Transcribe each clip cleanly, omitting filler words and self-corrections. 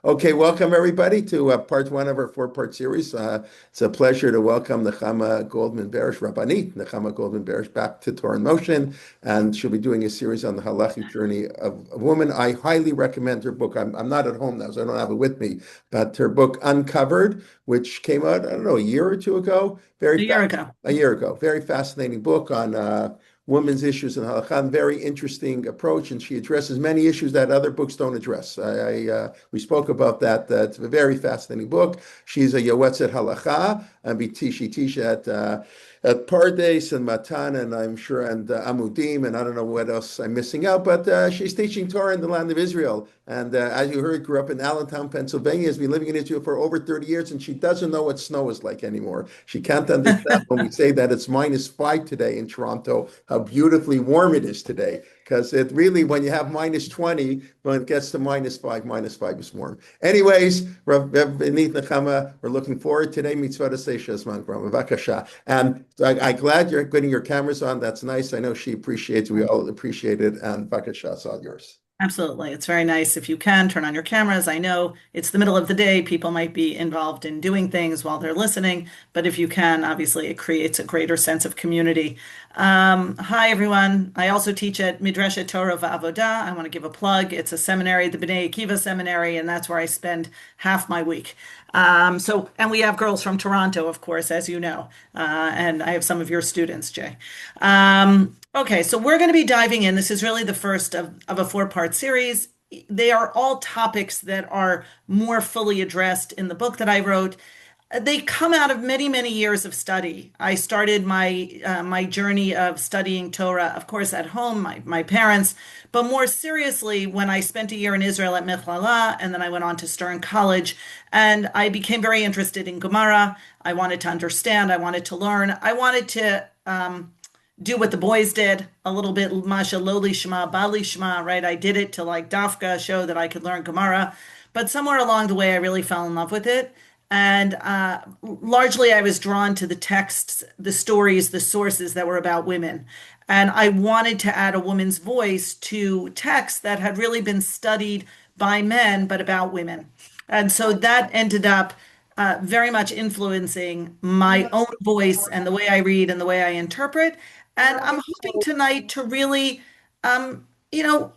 Okay, welcome everybody to part one of our four-part series. It's a pleasure to welcome Nechama Goldman Barash, Rabbanit, Nechama Goldman Barash, back to Torah in Motion, and she'll be doing a series on the Halakhic journey of a woman. I highly recommend her book. I'm not at home now, so I don't have it with me, but her book Uncovered, which came out, I don't know, a year or two ago, A year ago. a year ago. Very fascinating book on women's issues in halakha. Very interesting approach, and she addresses many issues that other books don't address. We spoke about that. It's a very fascinating book. She's a yoetzet halakha, and she teaches at Pardes and Matan, and I'm sure, and Amudim, and I don't know what else I'm missing out, but she's teaching Torah in the land of Israel. And as you heard, grew up in Allentown, Pennsylvania, has been living in Israel for over 30 years, and she doesn't know what snow is like anymore. She can't understand when we say that it's -5 today in Toronto, how beautifully warm it is today. Because it really, when you have -20, when it gets to -5 is warm. Anyways, Rabbanit Nechama, we're looking forward today. Mitzvot Shezman Bavakasha. And I'm glad you're getting your cameras on. That's nice. I know she appreciates. We all appreciate it. And Bavakasha, it's all yours. Absolutely. It's very nice if you can turn on your cameras. I know it's the middle of the day. People might be involved in doing things while they're listening, but if you can, obviously it creates a greater sense of community. Hi, everyone. I also teach at Midreshet Torah Va'avodah. I want to give a plug. It's a seminary, the B'nai Akiva Seminary, and that's where I spend half my week. And we have girls from Toronto, of course, as you know, and I have some of your students, Jay. Okay, so we're going to be diving in. This is really the first of a four-part series. They are all topics that are more fully addressed in the book that I wrote. They come out of many, many years of study. I started my journey of studying Torah, of course, at home, my parents, but more seriously when I spent a year in Israel at Mechlala, and then I went on to Stern College, and I became very interested in Gemara. I wanted to understand. I wanted to learn. I wanted to do what the boys did, a little bit Masha Loli Shema, Bali Shema, right? I did it to like Dafka, show that I could learn Gemara. But somewhere along the way, I really fell in love with it. And largely, I was drawn to the texts, the stories, the sources that were about women. And I wanted to add a woman's voice to texts that had really been studied by men, but about women. And so that ended up very much influencing my own voice and the way I read and the way I interpret. And I'm hoping tonight to really, you know,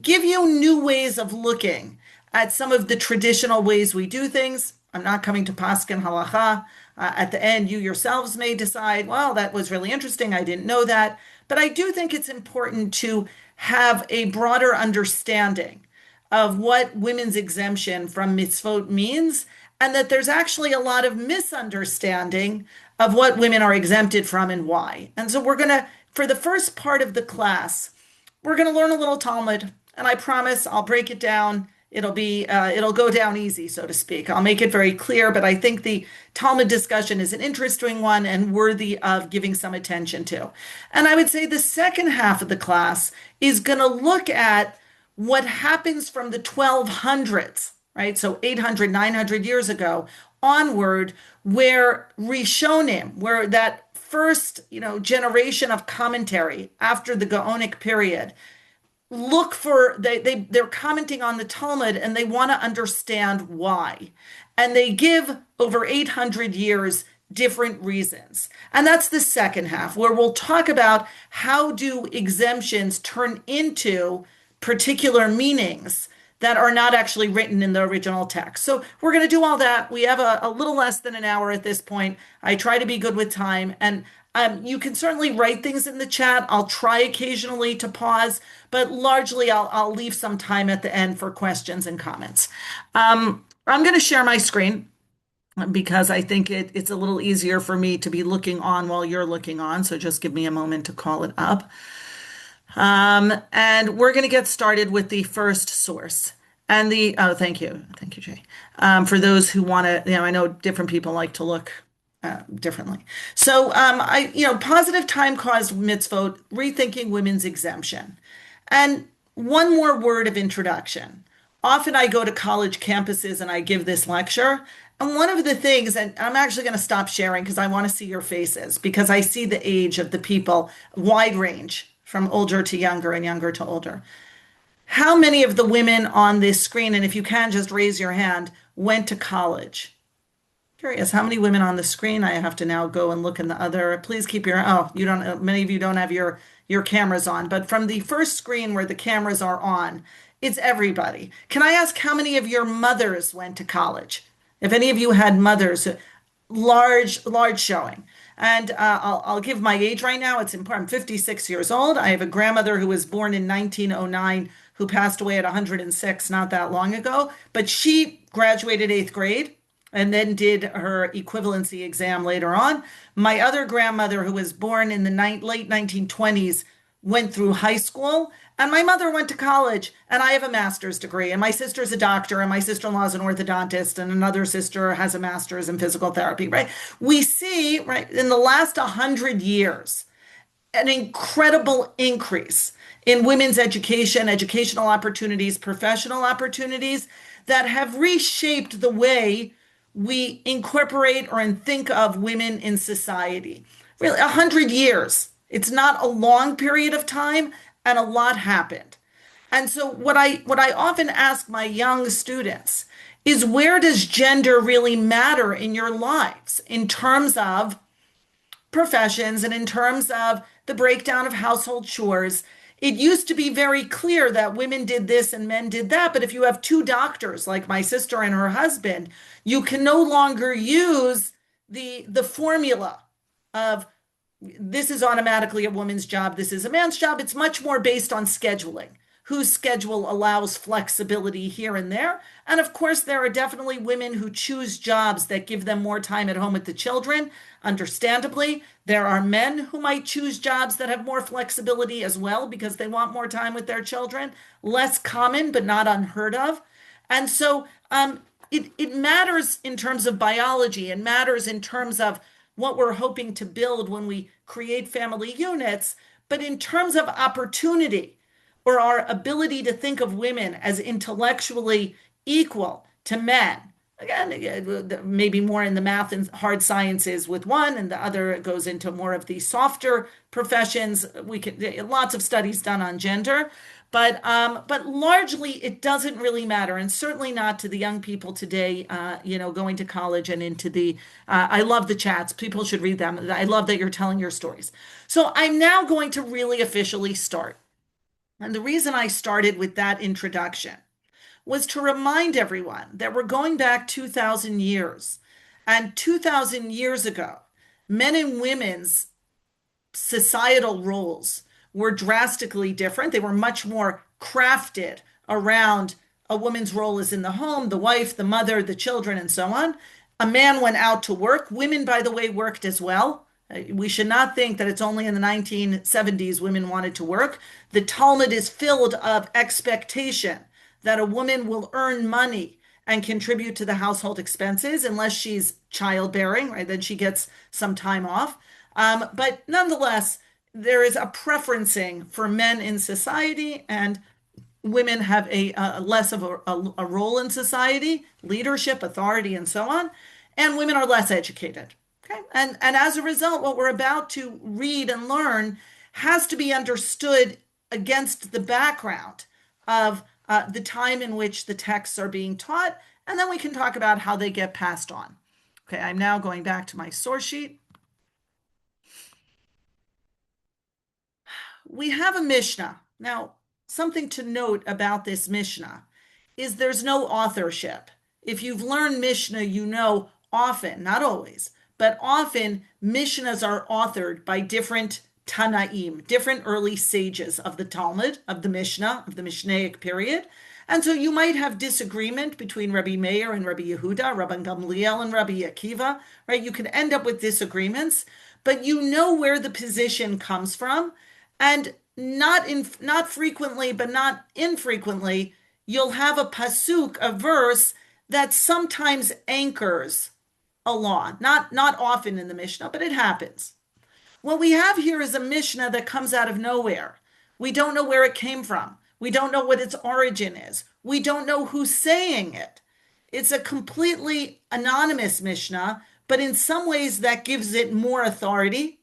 give you new ways of looking at some of the traditional ways we do things. I'm not coming to Paskin Halacha. At the end, you yourselves may decide, well, that was really interesting. I didn't know that. But I do think it's important to have a broader understanding of what women's exemption from mitzvot means, and that there's actually a lot of misunderstanding of what women are exempted from and why. And so we're going to, for the first part of the class, we're going to learn a little Talmud, and I promise I'll break it down. It'll go down easy, so to speak. I'll make it very clear, but I think the Talmud discussion is an interesting one and worthy of giving some attention to. And I would say the second half of the class is going to look at what happens from the 1200s, right? So 800, 900 years ago onward, where Rishonim, where that first, generation of commentary after the Gaonic period, look for they're commenting on the Talmud and they want to understand why. And they give over 800 years different reasons. And that's the second half where we'll talk about how do exemptions turn into particular meanings that are not actually written in the original text. So we're going to do all that. We have a little less than an hour at this point. I try to be good with time, and you can certainly write things in the chat. I'll try occasionally to pause, but largely I'll leave some time at the end for questions and comments. I'm going to share my screen because I think it's a little easier for me to be looking on while you're looking on. So just give me a moment to call it up. And we're going to get started with the first source. And thank you. Thank you, Jay. For those who want to, I know different people like to look differently. So, positive time-caused mitzvot, rethinking women's exemption. And one more word of introduction. Often I go to college campuses and I give this lecture. And one of the things, and I'm actually going to stop sharing because I want to see your faces, because I see the age of the people, wide range from older to younger and younger to older. How many of the women on this screen, and if you can just raise your hand, went to college? Curious, how many women on the screen? I have to now go and look in the other. Please keep your, oh, you don't, many of you don't have your cameras on, but from the first screen where the cameras are on, it's everybody. Can I ask how many of your mothers went to college? If any of you had mothers, large showing. And I'll give my age right now. It's important. I'm 56 years old. I have a grandmother who was born in 1909 who passed away at 106 not that long ago, but she graduated eighth grade and then did her equivalency exam later on. My other grandmother, who was born in the late 1920s, went through high school, and my mother went to college, and I have a master's degree, and my sister's a doctor, and my sister-in-law is an orthodontist, and another sister has a master's in physical therapy, right? We see, right, in the last 100 years, an incredible increase in women's education, educational opportunities, professional opportunities that have reshaped the way we incorporate or think of women in society. Really, 100 years. It's not a long period of time, and a lot happened. And so what I often ask my young students is, where does gender really matter in your lives in terms of professions and in terms of the breakdown of household chores? It used to be very clear that women did this and men did that. But if you have two doctors, like my sister and her husband, you can no longer use the formula of this is automatically a woman's job, this is a man's job. It's much more based on scheduling, whose schedule allows flexibility here and there. And of course, there are definitely women who choose jobs that give them more time at home with the children. Understandably, there are men who might choose jobs that have more flexibility as well because they want more time with their children. Less common, but not unheard of. And so it matters in terms of biology. It matters in terms of what we're hoping to build when we create family units. But in terms of opportunity, or our ability to think of women as intellectually equal to men. Again, maybe more in the math and hard sciences with one, and the other goes into more of the softer professions. We can lots of studies done on gender, but largely it doesn't really matter, and certainly not to the young people today. Going to college and into the. I love the chats. People should read them. I love that you're telling your stories. So I'm now going to really officially start. And the reason I started with that introduction was to remind everyone that we're going back 2,000 years. And 2,000 years ago, men and women's societal roles were drastically different. They were much more crafted around a woman's role is in the home, the wife, the mother, the children, and so on. A man went out to work. Women, by the way, worked as well. We should not think that it's only in the 1970s women wanted to work. The Talmud is filled of expectation that a woman will earn money and contribute to the household expenses unless she's childbearing, right? Then she gets some time off. But nonetheless, there is a preferencing for men in society, and women have a less of a role in society, leadership, authority, and so on. And women are less educated. Okay. And as a result, what we're about to read and learn has to be understood against the background of the time in which the texts are being taught, and then we can talk about how they get passed on. Okay, I'm now going back to my source sheet. We have a Mishnah. Now, something to note about this Mishnah is there's no authorship. If you've learned Mishnah, you know often, not always, but often Mishnahs are authored by different Tanaim, different early sages of the Talmud, of the Mishnah, of the Mishnaic period. And so you might have disagreement between Rabbi Meir and Rabbi Yehuda, Rabban Gamliel and Rabbi Akiva, right? You can end up with disagreements, but you know where the position comes from. And not frequently, but not infrequently, you'll have a pasuk, a verse that sometimes anchors a law. Not often in the Mishnah, but it happens. What we have here is a Mishnah that comes out of nowhere. We don't know where it came from. We don't know what its origin is. We don't know who's saying it. It's a completely anonymous Mishnah, but in some ways that gives it more authority,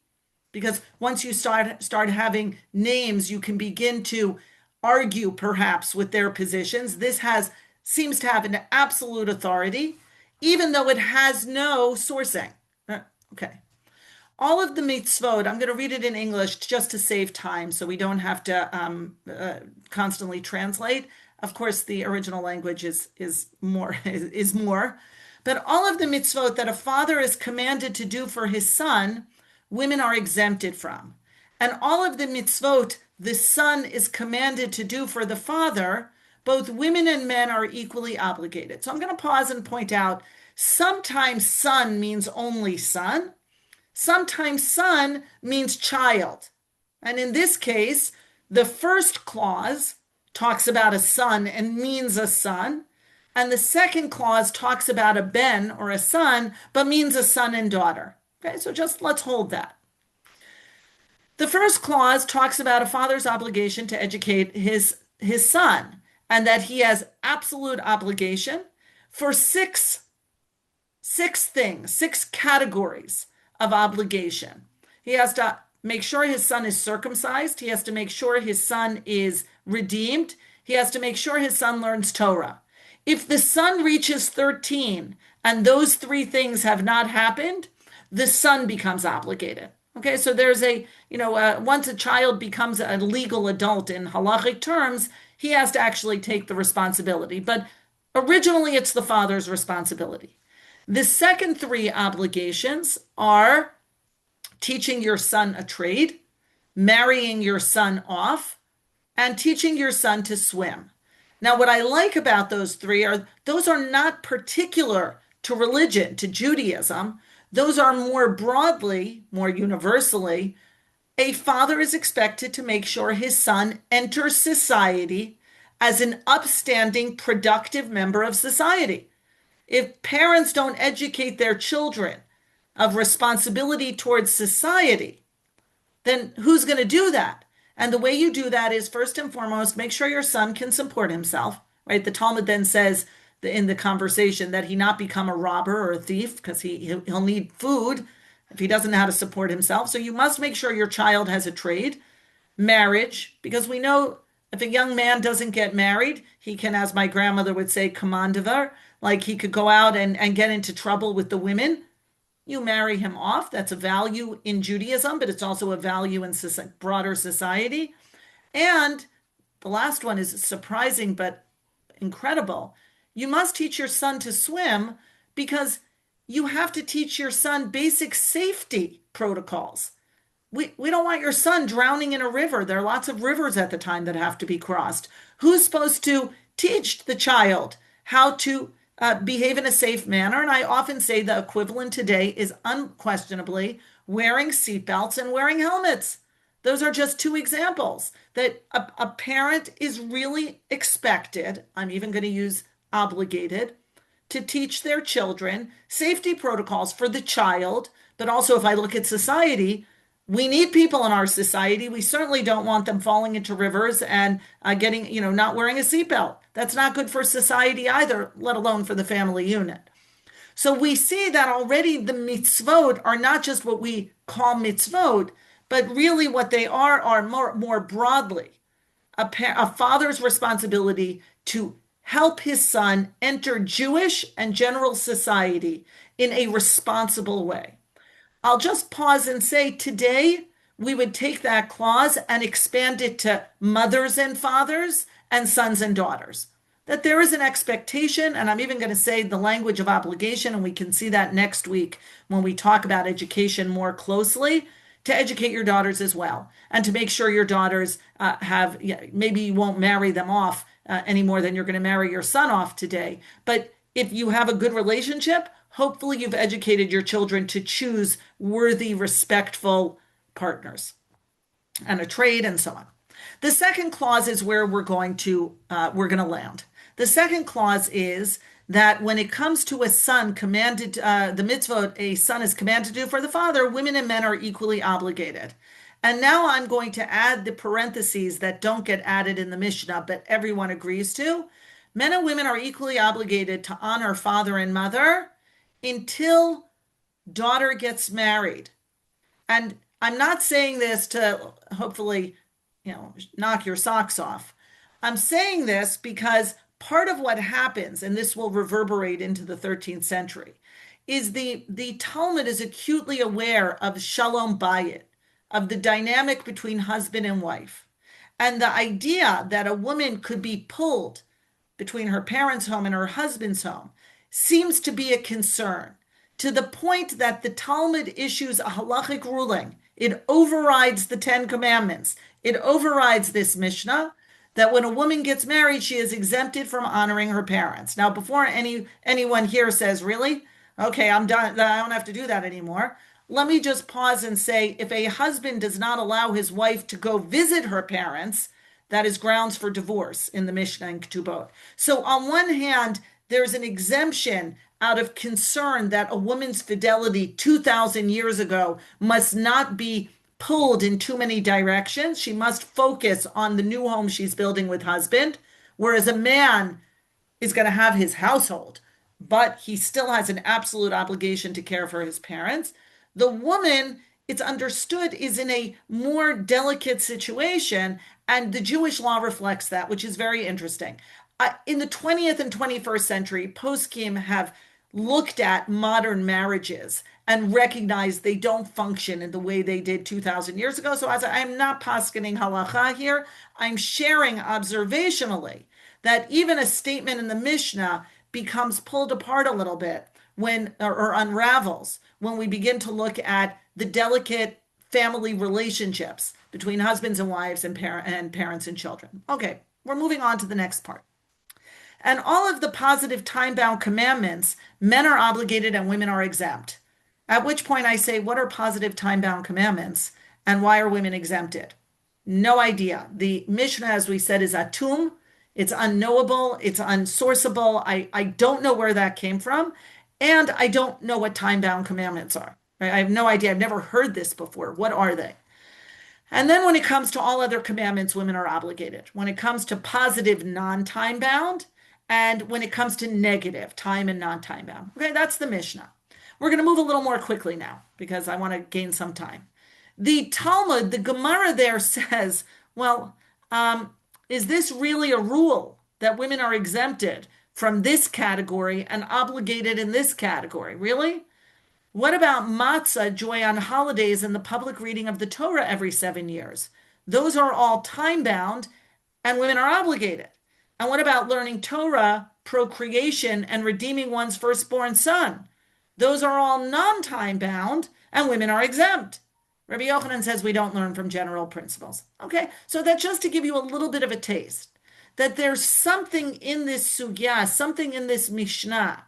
because once you start having names, you can begin to argue perhaps with their positions. This has seems to have an absolute authority, even though it has no sourcing. Okay. All of the mitzvot, I'm going to read it in English just to save time so we don't have to constantly translate. Of course, the original language is more is more. But all of the mitzvot that a father is commanded to do for his son, women are exempted from. And all of the mitzvot the son is commanded to do for the father, both women and men are equally obligated. So I'm going to pause and point out sometimes son means only son. Sometimes son means child. And in this case, the first clause talks about a son and means a son. And the second clause talks about a ben or a son, but means a son and daughter. Okay, so just let's hold that. The first clause talks about a father's obligation to educate his son, and that he has absolute obligation for six things, six categories of obligation. He has to make sure his son is circumcised. He has to make sure his son is redeemed. He has to make sure his son learns Torah. If the son reaches 13 and those three things have not happened, the son becomes obligated. Okay, so there's once a child becomes a legal adult in Halakhic terms, he has to actually take the responsibility. But originally, it's the father's responsibility. The second three obligations are teaching your son a trade, marrying your son off, and teaching your son to swim. Now, what I like about those three are those are not particular to religion, to Judaism. Those are more broadly, more universally, a father is expected to make sure his son enters society as an upstanding, productive member of society. If parents don't educate their children of responsibility towards society, then who's going to do that? And the way you do that is, first and foremost, make sure your son can support himself, right? The Talmud then says in the conversation that he not become a robber or a thief, because he'll need food if he doesn't know how to support himself. So you must make sure your child has a trade, marriage, because we know if a young man doesn't get married, he can, as my grandmother would say, commandever, like he could go out and get into trouble with the women. You marry him off. That's a value in Judaism, but it's also a value in broader society. And the last one is surprising but incredible. You must teach your son to swim because you have to teach your son basic safety protocols. We don't want your son drowning in a river. There are lots of rivers at the time that have to be crossed. Who's supposed to teach the child how to behave in a safe manner? And I often say the equivalent today is unquestionably wearing seatbelts and wearing helmets. Those are just two examples that a parent is really expected, I'm even going to use obligated, to teach their children safety protocols for the child. But also, if I look at society, we need people in our society. We certainly don't want them falling into rivers and not wearing a seatbelt. That's not good for society either, let alone for the family unit. So we see that already the mitzvot are not just what we call mitzvot, but really what they are more broadly a father's responsibility to help his son enter Jewish and general society in a responsible way. I'll just pause and say today we would take that clause and expand it to mothers and fathers and sons and daughters. That there is an expectation, and I'm even going to say the language of obligation, and we can see that next week when we talk about education more closely, to educate your daughters as well, and to make sure your daughters maybe you won't marry them off any more than you're going to marry your son off today. But if you have a good relationship, hopefully you've educated your children to choose worthy, respectful partners and a trade and so on. The second clause is where we're going to land. The second clause is that when it comes to a son commanded, the mitzvot a son is commanded to do for the father, women and men are equally obligated. And now I'm going to add the parentheses that don't get added in the Mishnah, but everyone agrees to. Men and women are equally obligated to honor father and mother until daughter gets married. And I'm not saying this to hopefully, knock your socks off. I'm saying this because part of what happens, and this will reverberate into the 13th century, is the Talmud is acutely aware of shalom bayit, of the dynamic between husband and wife. And the idea that a woman could be pulled between her parents' home and her husband's home seems to be a concern, to the point that the Talmud issues a halachic ruling. It overrides the Ten Commandments. It overrides this Mishnah that when a woman gets married, she is exempted from honoring her parents. Now, before anyone here says, really? Okay, I'm done. I don't have to do that anymore. Let me just pause and say, if a husband does not allow his wife to go visit her parents, that is grounds for divorce in the Mishnah and Ketubot. So on one hand, there's an exemption out of concern that a woman's fidelity 2,000 years ago must not be pulled in too many directions. She must focus on the new home she's building with husband, whereas a man is going to have his household, but he still has an absolute obligation to care for his parents. The woman, it's understood, is in a more delicate situation, and the Jewish law reflects that, which is very interesting. In the 20th and 21st century, poskim have looked at modern marriages and recognized they don't function in the way they did 2,000 years ago. So as I'm not poskening halacha here, I'm sharing observationally that even a statement in the Mishnah becomes pulled apart a little bit when, or unravels, when we begin to look at the delicate family relationships between husbands and wives and parents and children. Okay, we're moving on to the next part. And all of the positive time-bound commandments, men are obligated and women are exempt. At which point I say, what are positive time-bound commandments and why are women exempted? No idea. The Mishnah, as we said, is atum. It's unknowable. It's unsourceable. I don't know where that came from. And I don't know what time-bound commandments are. Right? I have no idea. I've never heard this before. What are they? And then when it comes to all other commandments, women are obligated. When it comes to positive non-time bound, and when it comes to negative time and non-time bound. Okay, that's the Mishnah. We're going to move a little more quickly now because I want to gain some time. The Talmud, the Gemara there says, well, is this really a rule that women are exempted from this category and obligated in this category? Really? What about matzah, joy on holidays, and the public reading of the Torah every 7 years? Those are all time-bound, and women are obligated. And what about learning Torah, procreation, and redeeming one's firstborn son? Those are all non-time-bound, and women are exempt. Rabbi Yochanan says we don't learn from general principles. Okay, so that's just to give you a little bit of a taste, that there's something in this sugya, something in this Mishnah,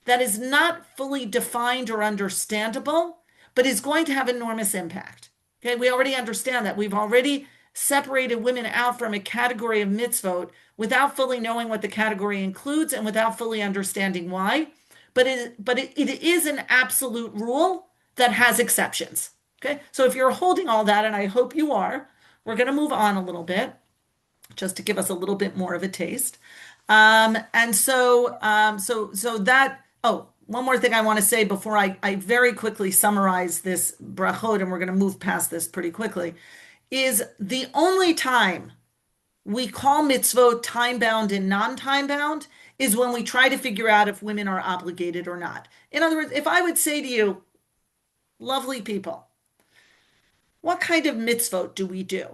that is not fully defined or understandable, but is going to have enormous impact. Okay, we already understand that. We've already separated women out from a category of mitzvot without fully knowing what the category includes and without fully understanding why. But it is an absolute rule that has exceptions. Okay, so if you're holding all that, and I hope you are, we're going to move on a little bit just to give us a little bit more of a taste. Oh, one more thing I want to say before I very quickly summarize this brachot, and we're going to move past this pretty quickly, is the only time we call mitzvot time-bound and non-time-bound is when we try to figure out if women are obligated or not. In other words, if I would say to you, lovely people, what kind of mitzvot do we do?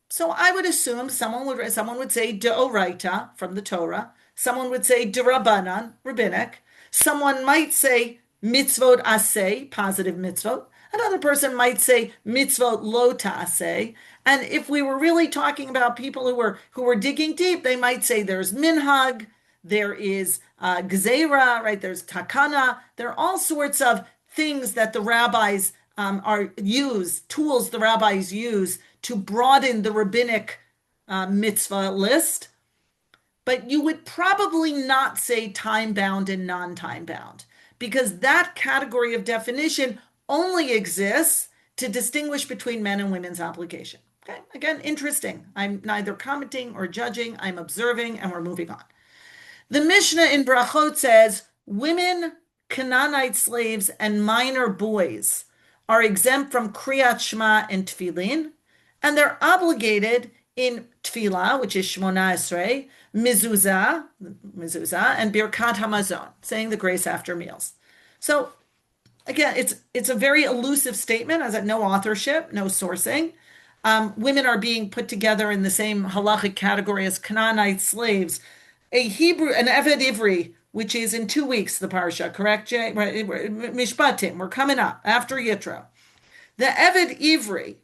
So I would assume someone would say deoraita from the Torah. Someone would say Rabbanan, rabbinic. Someone might say mitzvot aseh, positive mitzvot. Another person might say mitzvot lo ta'aseh. And if we were really talking about people who were digging deep, they might say there's minhag, there is gzeira, right? There's takana. There are all sorts of things that the rabbis tools the rabbis use to broaden the rabbinic mitzvah list. But you would probably not say time-bound and non-time-bound, because that category of definition only exists to distinguish between men and women's obligation. Okay, again, interesting. I'm neither commenting or judging. I'm observing, and we're moving on. The Mishnah in Brachot says, women, Canaanite slaves, and minor boys are exempt from Kriyat Shema and Tefillin, and they're obligated in Tefillah, which is Shmona Esrei, mezuzah, and Birkat Hamazon, saying the grace after meals. So again, it's a very elusive statement, as no authorship, no sourcing. Women are being put together in the same halachic category as Canaanite slaves. An Eved Ivri, which is in 2 weeks, the parsha, correct, Jay? Right, Mishpatim, we're coming up after Yitro. The Eved Ivri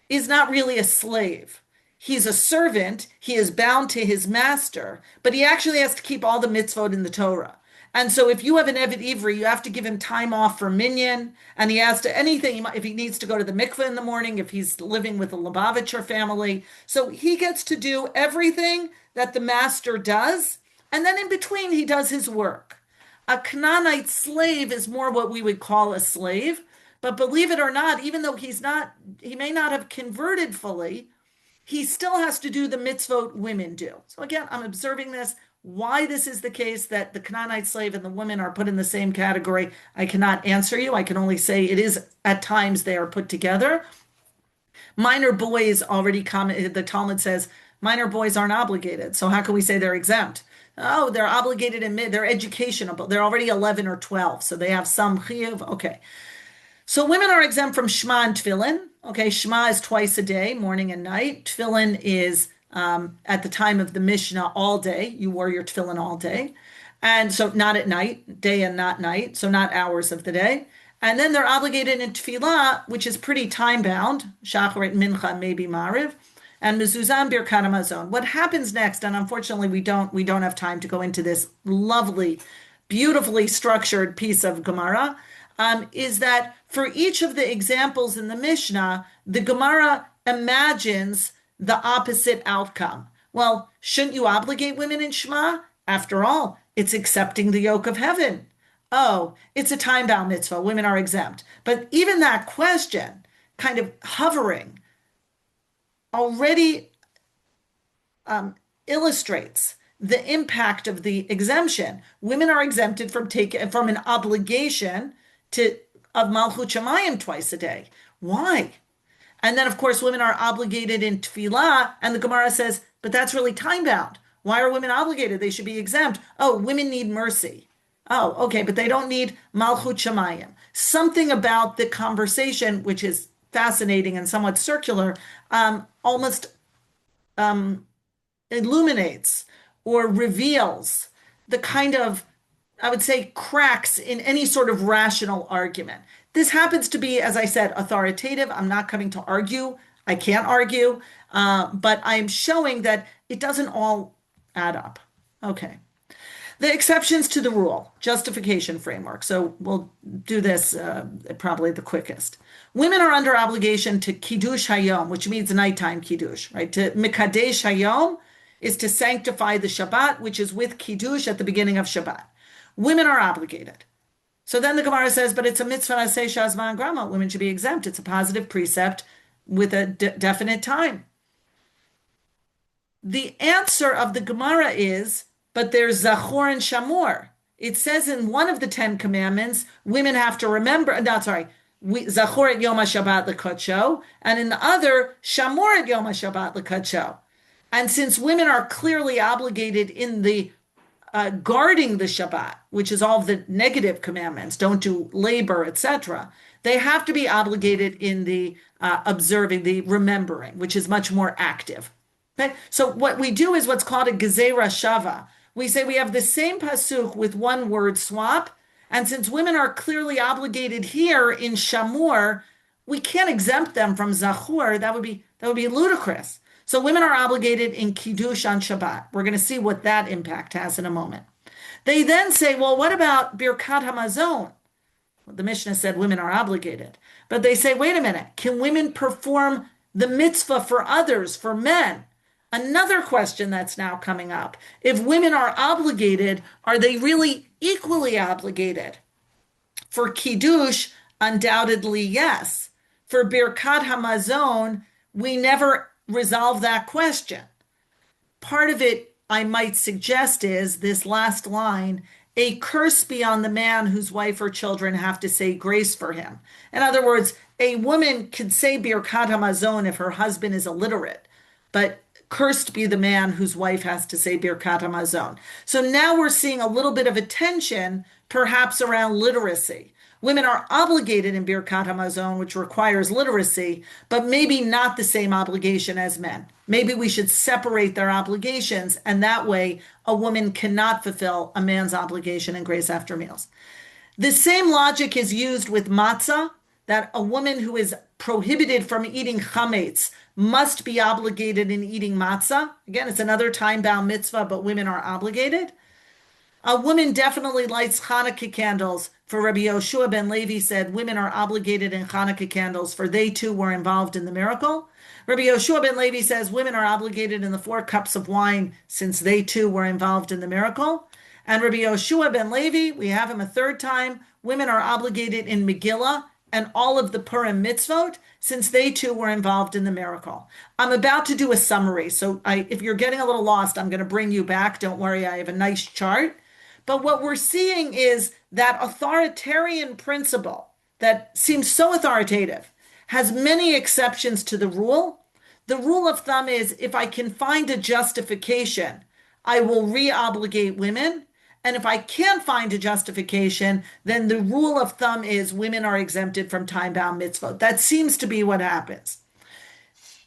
is not really a slave. He's a servant. He is bound to his master, but he actually has to keep all the mitzvot in the Torah. And so if you have an Eved Ivri, you have to give him time off for minyan, and he has to anything, if he needs to go to the mikveh in the morning, if he's living with a Lubavitcher family. So he gets to do everything that the master does, and then in between he does his work. A Canaanite slave is more what we would call a slave, but believe it or not, even though he may not have converted fully, he still has to do the mitzvot women do. So again, I'm observing this. Why this is the case that the Canaanite slave and the women are put in the same category, I cannot answer you. I can only say it is at times they are put together. Minor boys already commented, the Talmud says, minor boys aren't obligated. So how can we say they're exempt? Oh, they're obligated they're educational. They're already 11 or 12, so they have some chiyuv. Okay. So women are exempt from Shema and Tefillin. Okay, Shema is twice a day, morning and night. Tefillin is at the time of the Mishnah all day. You wore your tefillin all day. And so not at night, day and not night, so not hours of the day. And then they're obligated in Tefillah, which is pretty time-bound, Shacharit, Mincha, maybe Mariv, and Mezuzah and Birkat Hamazon. What happens next, and unfortunately we don't have time to go into this lovely, beautifully structured piece of Gemara, is that for each of the examples in the Mishnah, the Gemara imagines the opposite outcome. Well, shouldn't you obligate women in Shema? After all, it's accepting the yoke of heaven. Oh, it's a time-bound mitzvah. Women are exempt. But even that question, kind of hovering, already illustrates the impact of the exemption. Women are exempted from an obligation of Malchut Shamayim twice a day. Why? And then, of course, women are obligated in Tefillah, and the Gemara says, but that's really time-bound. Why are women obligated? They should be exempt. Oh, women need mercy. Oh, okay, but they don't need Malchut Shamayim. Something about the conversation, which is fascinating and somewhat circular, almost illuminates or reveals the kind of, I would say, cracks in any sort of rational argument. This happens to be, as I said, authoritative. I'm not coming to argue. I can't argue, but I'm showing that it doesn't all add up. Okay. The exceptions to the rule, justification framework. So we'll do this probably the quickest. Women are under obligation to Kiddush Hayom, which means nighttime Kiddush, right? To Mikadesh Hayom is to sanctify the Shabbat, which is with Kiddush at the beginning of Shabbat. Women are obligated. So then the Gemara says, but it's a mitzvah aseh shazman grama. Women should be exempt. It's a positive precept with a definite time. The answer of the Gemara is, but there's Zachor and Shamor. It says in one of the 10 commandments, women have to remember, Zachor et Yom HaShabbat l'kodsho, and in the other, Shamor et Yom HaShabbat l'kodsho. And since women are clearly obligated in the guarding the Shabbat, which is all of the negative commandments, don't do labor, etc., they have to be obligated in the observing, the remembering, which is much more active. Okay? So what we do is what's called a gezerah shava. We say we have the same pasuk with one word swap, and since women are clearly obligated here in Shamur, we can't exempt them from Zachur. That would be ludicrous. So women are obligated in Kiddush on Shabbat. We're going to see what that impact has in a moment. They then say, well, what about Birkat Hamazon? Well, the Mishnah said women are obligated. But they say, wait a minute, can women perform the mitzvah for others, for men? Another question that's now coming up. If women are obligated, are they really equally obligated? For Kiddush, undoubtedly yes. For Birkat Hamazon, we never resolve that question. Part of it, I might suggest, is this last line, a curse be on the man whose wife or children have to say grace for him. In other words, a woman could say Birkat Hamazon if her husband is illiterate, but cursed be the man whose wife has to say Birkat Hamazon. So now we're seeing a little bit of a tension, perhaps around literacy. Women are obligated in Birkat Hamazon, which requires literacy, but maybe not the same obligation as men. Maybe we should separate their obligations, and that way a woman cannot fulfill a man's obligation in grace after meals. The same logic is used with matzah, that a woman who is prohibited from eating chametz must be obligated in eating matzah. Again, it's another time-bound mitzvah, but women are obligated. A woman definitely lights Hanukkah candles. For Rabbi Yoshua ben Levi said, women are obligated in Hanukkah candles, for they too were involved in the miracle. Rabbi Yoshua ben Levi says, women are obligated in the 4 cups of wine, since they too were involved in the miracle. And Rabbi Yoshua ben Levi, we have him a third time, women are obligated in Megillah and all of the Purim mitzvot, since they too were involved in the miracle. I'm about to do a summary, so if you're getting a little lost, I'm going to bring you back. Don't worry, I have a nice chart. But what we're seeing is that authoritarian principle that seems so authoritative has many exceptions to the rule. The rule of thumb is if I can find a justification, I will re-obligate women. And if I can't find a justification, then the rule of thumb is women are exempted from time-bound mitzvot. That seems to be what happens.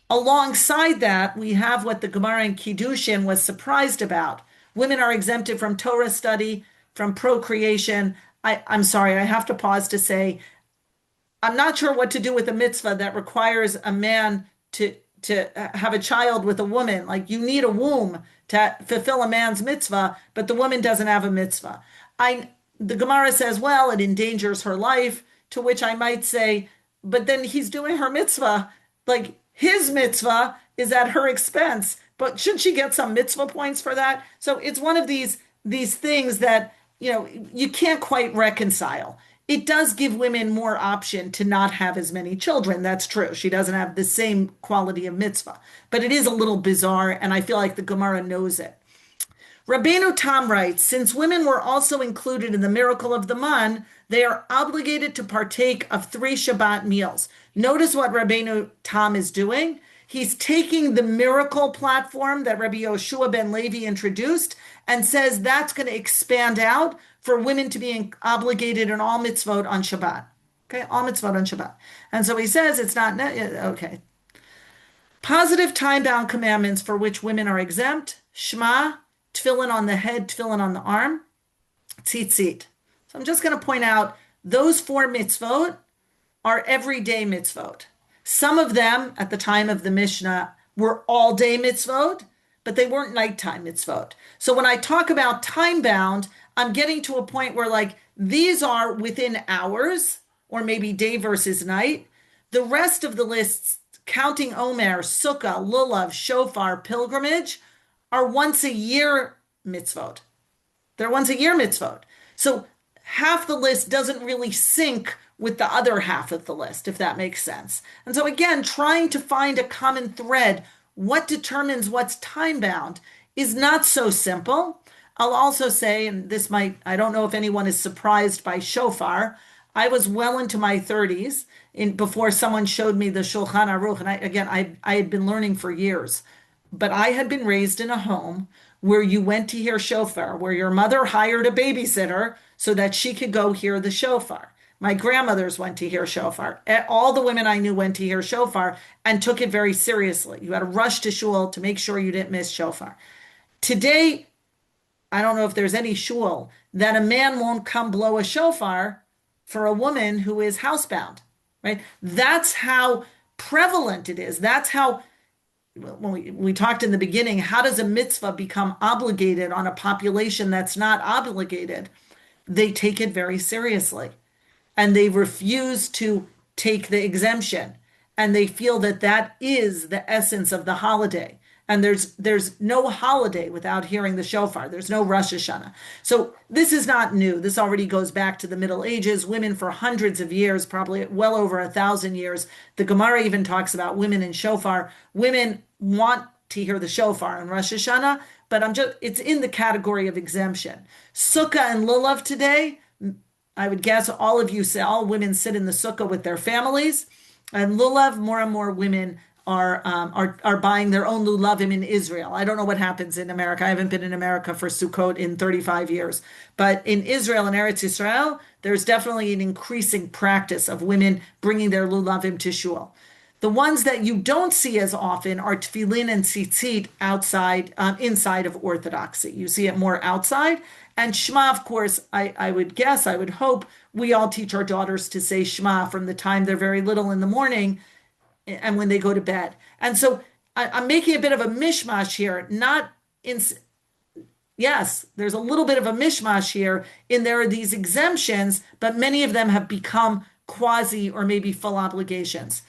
Alongside that, we have what the Gemara in Kiddushin was surprised about. Women are exempted from Torah study, from procreation. I'm sorry, I have to pause to say, I'm not sure what to do with a mitzvah that requires a man to have a child with a woman. Like, you need a womb to fulfill a man's mitzvah, but the woman doesn't have a mitzvah. The Gemara says, well, it endangers her life, to which I might say, but then he's doing her mitzvah. Like, his mitzvah is at her expense, but should she get some mitzvah points for that? So it's one of these things that, you can't quite reconcile. It does give women more option to not have as many children. That's true. She doesn't have the same quality of mitzvah, but it is a little bizarre, and I feel like the Gemara knows it. Rabbeinu Tam writes, since women were also included in the miracle of the man, they are obligated to partake of 3 Shabbat meals. Notice what Rabbeinu Tam is doing. He's taking the miracle platform that Rabbi Yoshua ben Levi introduced and says that's going to expand out for women to be obligated in all mitzvot on Shabbat. Okay, all mitzvot on Shabbat. And so he says it's not, okay. Positive time-bound commandments for which women are exempt: Shema, tefillin on the head, tefillin on the arm, tzitzit. So I'm just going to point out those 4 mitzvot are everyday mitzvot. Some of them at the time of the Mishnah were all-day mitzvot, but they weren't nighttime mitzvot. So when I talk about time-bound, I'm getting to a point where these are within hours, or maybe day versus night. The rest of the lists, counting Omer, Sukkah, Lulav, Shofar, Pilgrimage, are once a year mitzvot. They're once a year mitzvot. So half the list doesn't really sync with the other half of the list, if that makes sense. And so again, trying to find a common thread, what determines what's time-bound, is not so simple. I'll also say, and I don't know if anyone is surprised by shofar. I was well into my 30s before someone showed me the Shulchan Aruch. And I had been learning for years, but I had been raised in a home where you went to hear shofar, where your mother hired a babysitter so that she could go hear the shofar. My grandmothers went to hear shofar. All the women I knew went to hear shofar and took it very seriously. You had to rush to shul to make sure you didn't miss shofar. Today, I don't know if there's any shul that a man won't come blow a shofar for a woman who is housebound, right? That's how prevalent it is. That's how, when we talked in the beginning, how does a mitzvah become obligated on a population that's not obligated? They take it very seriously. And they refuse to take the exemption. And they feel that that is the essence of the holiday. And there's no holiday without hearing the shofar. There's no Rosh Hashanah. So this is not new. This already goes back to the Middle Ages. Women for hundreds of years, probably well over 1,000 years. The Gemara even talks about women in shofar. Women want to hear the shofar in Rosh Hashanah, but it's in the category of exemption. Sukkah and Lulav today, I would guess all women sit in the sukkah with their families. And Lulav, more and more women are buying their own lulavim in Israel. I don't know what happens in America. I haven't been in America for Sukkot in 35 years. But in Israel and Eretz Israel, there's definitely an increasing practice of women bringing their lulavim to shul. The ones that you don't see as often are tefillin and tzitzit inside of Orthodoxy. You see it more outside. And Shema, of course, I would guess, I would hope, we all teach our daughters to say Shema from the time they're very little in the morning and when they go to bed. And so I'm making a bit of a mishmash here, yes, there's a little bit of a mishmash here in there are these exemptions, but many of them have become quasi or maybe full obligations.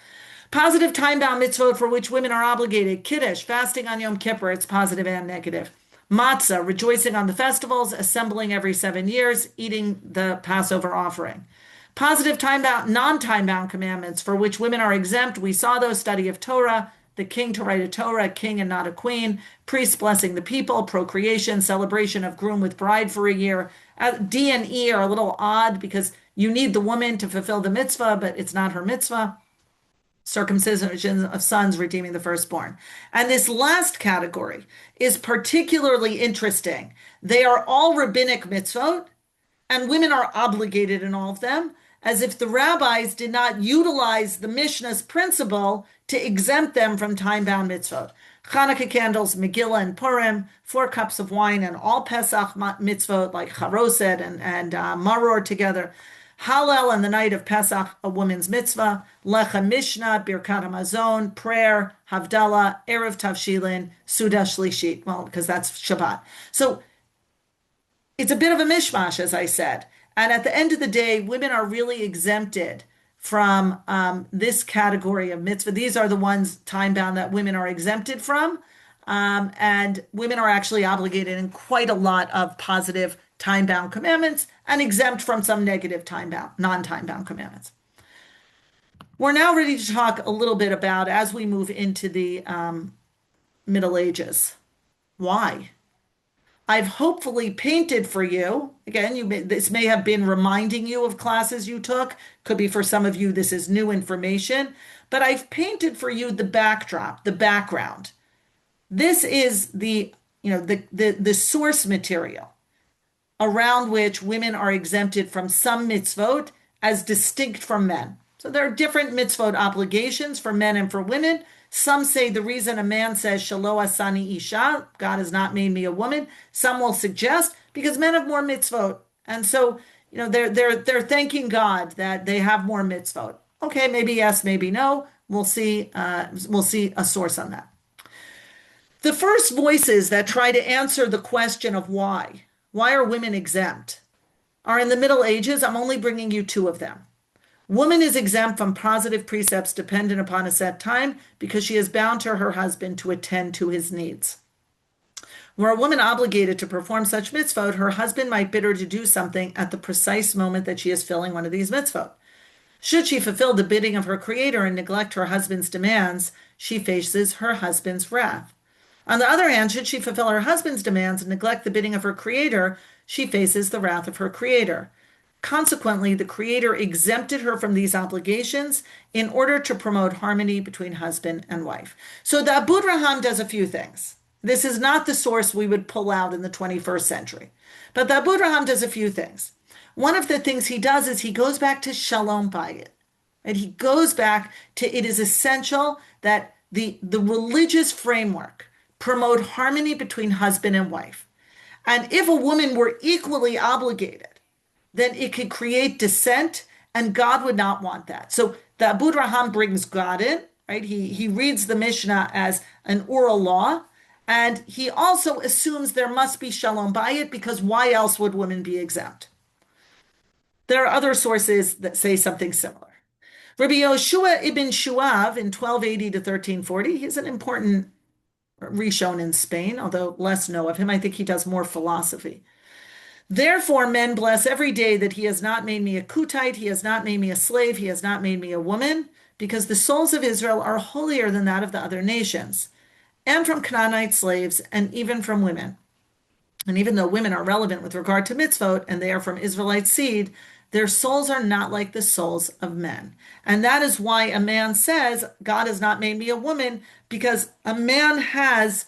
Positive time-bound mitzvot for which women are obligated. Kiddush, fasting on Yom Kippur, it's positive and negative. Matzah, rejoicing on the festivals, assembling every 7 years, eating the Passover offering. Positive time-bound, non-time-bound commandments for which women are exempt. We saw those: study of Torah, the king to write a Torah, king and not a queen, priests blessing the people, procreation, celebration of groom with bride for a year. D and E are a little odd because you need the woman to fulfill the mitzvah, but it's not her mitzvah. Circumcision of sons, redeeming the firstborn. And this last category is particularly interesting. They are all rabbinic mitzvot, and women are obligated in all of them, as if the rabbis did not utilize the Mishnah's principle to exempt them from time-bound mitzvot. Hanukkah candles, Megillah and Purim, 4 cups of wine, and all Pesach mitzvot like Charoset and Maror together. Hallel on the night of Pesach, a woman's mitzvah. Lechem Mishnah, Birkat HaMazon, prayer, Havdalah, Erev Tavshilin, Suda Shlishit. Well, because that's Shabbat. So it's a bit of a mishmash, as I said. And at the end of the day, women are really exempted from this category of mitzvah. These are the ones time-bound that women are exempted from. And women are actually obligated in quite a lot of positive time-bound commandments and exempt from some negative time-bound, non-time-bound commandments. We're now ready to talk a little bit about, as we move into the Middle Ages, why? I've hopefully painted for you, again, this may have been reminding you of classes you took, could be for some of you this is new information, but I've painted for you the backdrop, the background. This is the source material around which women are exempted from some mitzvot as distinct from men. So there are different mitzvot obligations for men and for women. Some say the reason a man says Shelo asani isha, God has not made me a woman. Some will suggest because men have more mitzvot, and so they're thanking God that they have more mitzvot. Okay, maybe yes, maybe no. We'll see. We'll see a source on that. The first voices that try to answer the question of why are women exempt, are in the Middle Ages. I'm only bringing you 2 of them. Woman is exempt from positive precepts dependent upon a set time because she is bound to her husband to attend to his needs. Were a woman obligated to perform such mitzvot, her husband might bid her to do something at the precise moment that she is filling one of these mitzvot. Should she fulfill the bidding of her creator and neglect her husband's demands, she faces her husband's wrath. On the other hand, should she fulfill her husband's demands and neglect the bidding of her creator, she faces the wrath of her creator. Consequently, the creator exempted her from these obligations in order to promote harmony between husband and wife. So the Abu Raham does a few things. This is not the source we would pull out in the 21st century. But the Abu Raham does a few things. One of the things he does is he goes back to Shalom Bayit. And he goes back to it is essential that the religious framework promote harmony between husband and wife. And if a woman were equally obligated, then it could create dissent, and God would not want that. So the Abu Raham brings God in, right? He reads the Mishnah as an oral law, and he also assumes there must be Shalom Bayit because why else would women be exempt? There are other sources that say something similar. Rabbi Yoshua ibn Shuav in 1280 to 1340, he's an important Rishon in Spain, although less know of him. I think he does more philosophy. Therefore, men bless every day that he has not made me a Kutite, he has not made me a slave, he has not made me a woman, because the souls of Israel are holier than that of the other nations, and from Canaanite slaves, and even from women. And even though women are relevant with regard to mitzvot, and they are from Israelite seed, their souls are not like the souls of men. And that is why a man says, God has not made me a woman, because a man has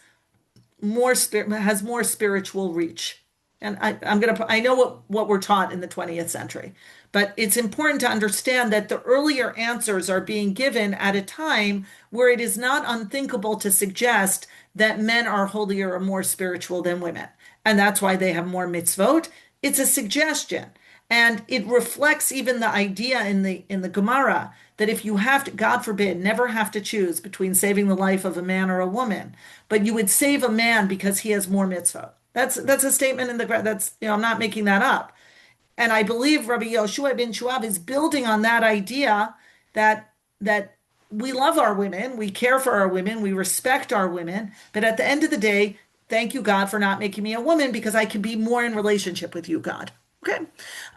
more spiritual reach. And I know what we're taught in the 20th century, but it's important to understand that the earlier answers are being given at a time where it is not unthinkable to suggest that men are holier or more spiritual than women. And that's why they have more mitzvot. It's a suggestion. And it reflects even the idea in the Gemara that if you have to, God forbid, never have to choose between saving the life of a man or a woman, but you would save a man because he has more mitzvot. That's a statement in the that's I'm not making that up. And I believe Rabbi Yoshua ben Shuav is building on that idea that we love our women, we care for our women, we respect our women, but at the end of the day, thank you, God, for not making me a woman because I can be more in relationship with you, God. Okay.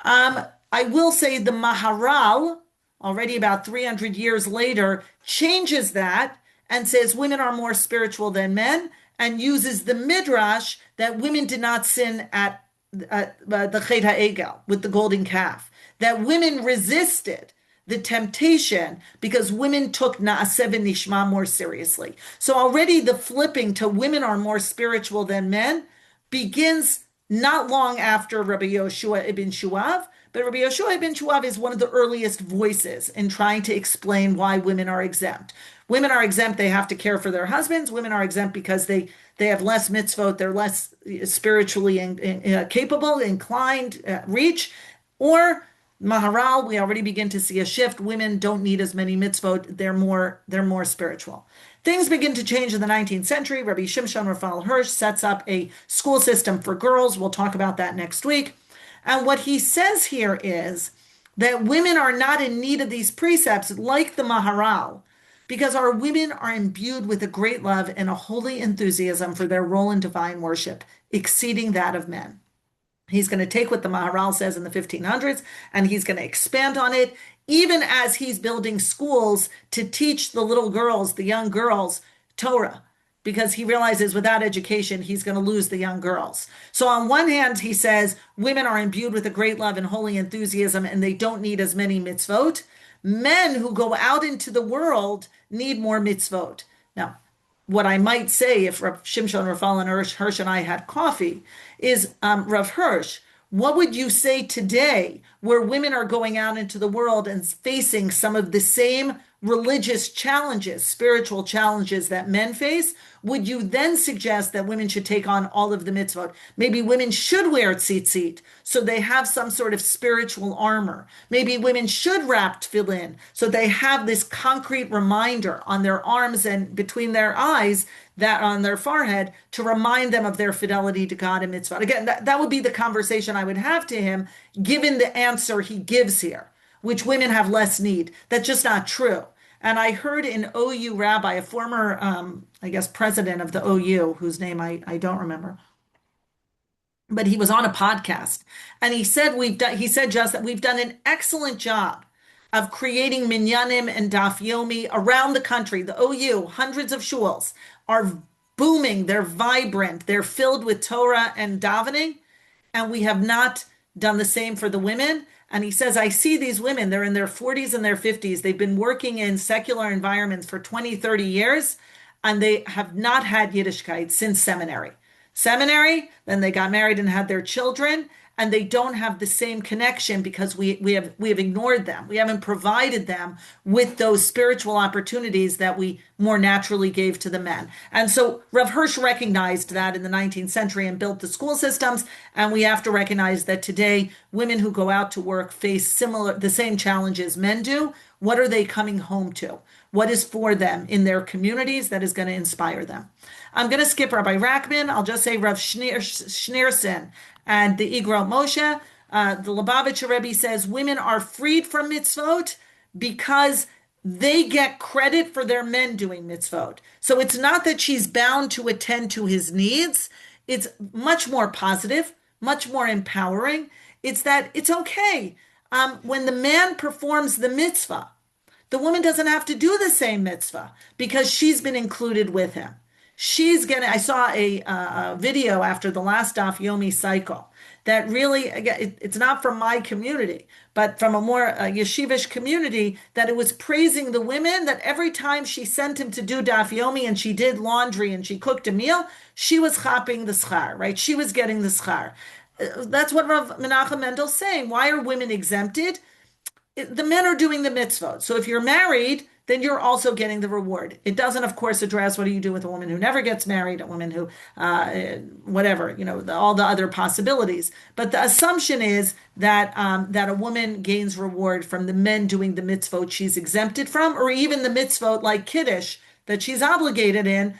I will say the Maharal, already about 300 years later, changes that and says women are more spiritual than men, and uses the midrash that women did not sin at the Chet HaEgel with the golden calf, that women resisted the temptation because women took Naaseh v'Nishma more seriously. So already the flipping to women are more spiritual than men begins not long after Rabbi Yoshua ibn Shuav, but Rabbi Yoshua ibn Shuav is one of the earliest voices in trying to explain why women are exempt. Women are exempt, they have to care for their husbands. Women are exempt because they have less mitzvot, they're less spiritually capable, inclined, reach. Or Maharal, we already begin to see a shift. Women don't need as many mitzvot, they're more spiritual. Things begin to change in the 19th century. Rabbi Shimshon Raphael Hirsch sets up a school system for girls. We'll talk about that next week. And what he says here is that women are not in need of these precepts like the Maharal, because our women are imbued with a great love and a holy enthusiasm for their role in divine worship, exceeding that of men. He's going to take what the Maharal says in the 1500s and he's going to expand on it, even as he's building schools to teach the little girls, the young girls, Torah, because he realizes without education, he's going to lose the young girls. So on one hand, he says women are imbued with a great love and holy enthusiasm and they don't need as many mitzvot. Men who go out into the world need more mitzvot. Now, what I might say if Rav Shimshon Raphael and Hirsch and I had coffee is, Rav Hirsch, what would you say today where women are going out into the world and facing some of the same religious challenges, spiritual challenges that men face? Would you then suggest that women should take on all of the mitzvot? Maybe women should wear tzitzit so they have some sort of spiritual armor. Maybe women should wrap tefillin so they have this concrete reminder on their arms and between their eyes, that on their forehead, to remind them of their fidelity to God and mitzvot. Again, that would be the conversation I would have to him, given the answer he gives here, which women have less need. That's just not true. And I heard an OU rabbi, a former, president of the OU, whose name I don't remember, but he was on a podcast, and he said just that we've done an excellent job of creating minyanim and daf yomi around the country. The OU, hundreds of shuls, are booming, they're vibrant, they're filled with Torah and davening, and we have not done the same for the women. And he says, I see these women, they're in their 40s and their 50s. They've been working in secular environments for 20, 30 years, and they have not had Yiddishkeit since seminary. Then they got married and had their children, and they don't have the same connection because we have ignored them. We haven't provided them with those spiritual opportunities that we more naturally gave to the men. And so Rav Hirsch recognized that in the 19th century and built the school systems. And we have to recognize that today women who go out to work face the same challenges men do. What are they coming home to? What is for them in their communities that is going to inspire them? I'm going to skip Rabbi Rackman. I'll just say Rav Schneerson and the Igrot Moshe. The Lubavitcher Rebbe says women are freed from mitzvot because they get credit for their men doing mitzvot. So it's not that she's bound to attend to his needs. It's much more positive, much more empowering. It's that it's okay. When the man performs the mitzvah, the woman doesn't have to do the same mitzvah because she's been included with him. I saw a video after the last Daf Yomi cycle that really, again, it's not from my community, but from a more yeshivish community, that it was praising the women, that every time she sent him to do daf yomi and she did laundry and she cooked a meal, she was chapping the schar, right? She was getting the schar. That's what Rav Menachem Mendel's saying. Why are women exempted? The men are doing the mitzvot. So if you're married, then you're also getting the reward. It doesn't, of course, address what do you do with a woman who never gets married, a woman who, whatever, all the other possibilities. But the assumption is that that a woman gains reward from the men doing the mitzvot she's exempted from, or even the mitzvot like kiddush that she's obligated in.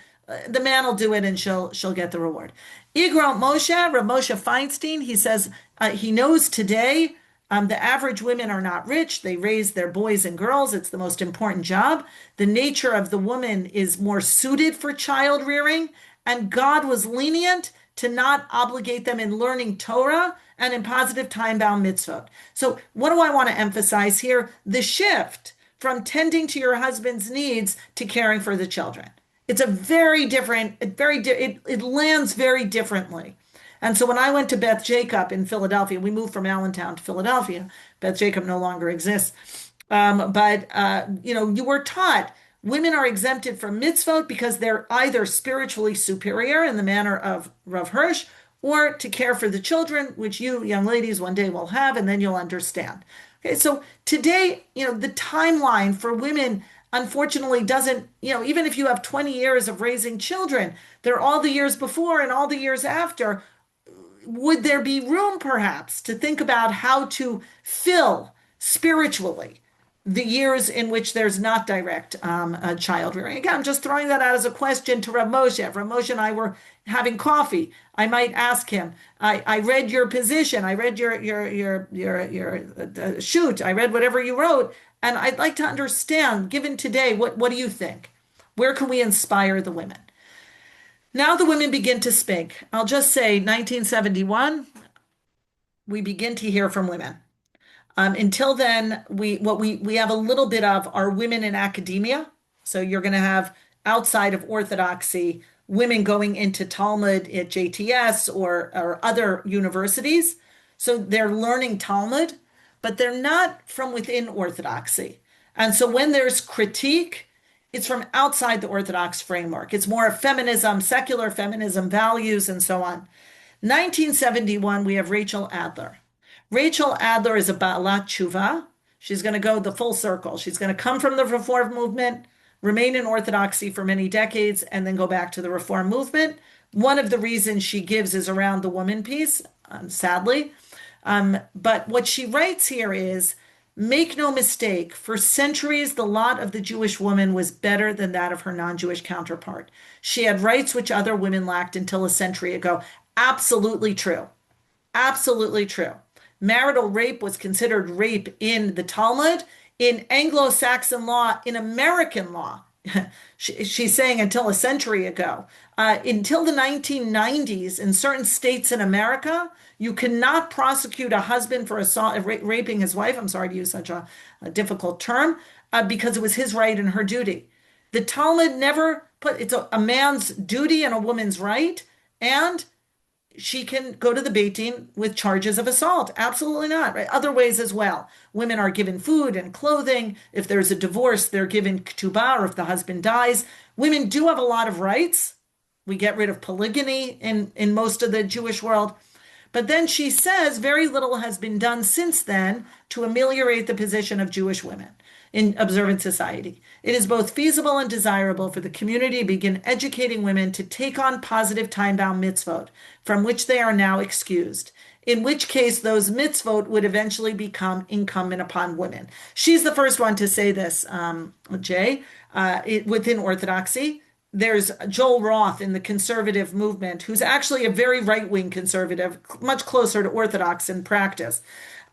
The man will do it, and she'll get the reward. Igro Moshe, Rav Moshe Feinstein, he says he knows today. The average women are not rich. They raise their boys and girls. It's the most important job. The nature of the woman is more suited for child rearing, and God was lenient to not obligate them in learning Torah and in positive time-bound mitzvot. So what do I want to emphasize here? The shift from tending to your husband's needs to caring for the children. It's a very different, it lands very differently. And so when I went to Beth Jacob in Philadelphia, we moved from Allentown to Philadelphia. Beth Jacob no longer exists. You were taught women are exempted from mitzvot because they're either spiritually superior in the manner of Rav Hirsch, or to care for the children, which you young ladies one day will have, and then you'll understand. Okay, so today, the timeline for women unfortunately doesn't, even if you have 20 years of raising children, there are all the years before and all the years after. Would there be room perhaps to think about how to fill spiritually the years in which there's not direct child rearing? Again, I'm just throwing that out as a question to Rav Moshe. If Rav Moshe and I were having coffee, I might ask him, I read your position, I read your shoot, I read whatever you wrote, and I'd like to understand, given today, what do you think? Where can we inspire the women? Now the women begin to speak. I'll just say 1971, we begin to hear from women. Until then, we have a little bit of are women in academia. So you're going to have, outside of Orthodoxy, women going into Talmud at JTS or other universities. So they're learning Talmud, but they're not from within Orthodoxy. And so when there's critique, it's from outside the Orthodox framework. It's more of feminism, secular feminism, values, and so on. 1971, we have Rachel Adler. Rachel Adler is a Ba'alat Tshuva. She's going to go the full circle. She's going to come from the Reform movement, remain in Orthodoxy for many decades, and then go back to the Reform movement. One of the reasons she gives is around the woman piece, sadly. But what she writes here is, make no mistake, for centuries, the lot of the Jewish woman was better than that of her non-Jewish counterpart. She had rights which other women lacked until a century ago. Absolutely true. Absolutely true. Marital rape was considered rape in the Talmud, in Anglo-Saxon law, in American law. She's saying until a century ago. Until the 1990s, in certain states in America, you cannot prosecute a husband for raping his wife. I'm sorry to use such a difficult term, because it was his right and her duty. The Talmud never put, it's a man's duty and a woman's right, and she can go to the Beit Din with charges of assault. Absolutely not. Right? Other ways as well. Women are given food and clothing. If there's a divorce, they're given ketubah, or if the husband dies. Women do have a lot of rights. We get rid of polygamy in most of the Jewish world. But then she says very little has been done since then to ameliorate the position of Jewish women in observant society. It is both feasible and desirable for the community to begin educating women to take on positive time-bound mitzvot, from which they are now excused, in which case those mitzvot would eventually become incumbent upon women. She's the first one to say this, Jay, within Orthodoxy. There's Joel Roth in the conservative movement, who's actually a very right-wing conservative, much closer to Orthodox in practice,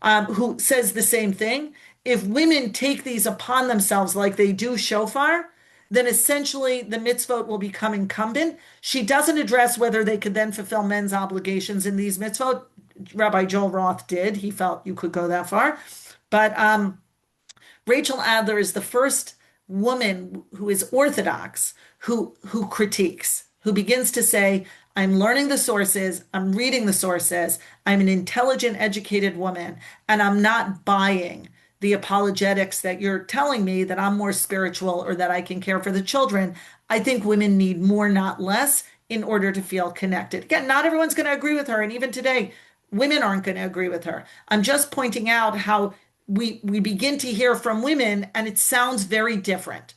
who says the same thing. If women take these upon themselves like they do shofar, then essentially the mitzvot will become incumbent. She doesn't address whether they could then fulfill men's obligations in these mitzvot. Rabbi Joel Roth did. He felt you could go that far. But Rachel Adler is the first woman who is Orthodox who critiques, who begins to say, I'm learning the sources, I'm reading the sources, I'm an intelligent, educated woman, and I'm not buying the apologetics that you're telling me that I'm more spiritual or that I can care for the children. I think women need more, not less, in order to feel connected. Again, not everyone's going to agree with her. And even today, women aren't going to agree with her. I'm just pointing out how we begin to hear from women and it sounds very different.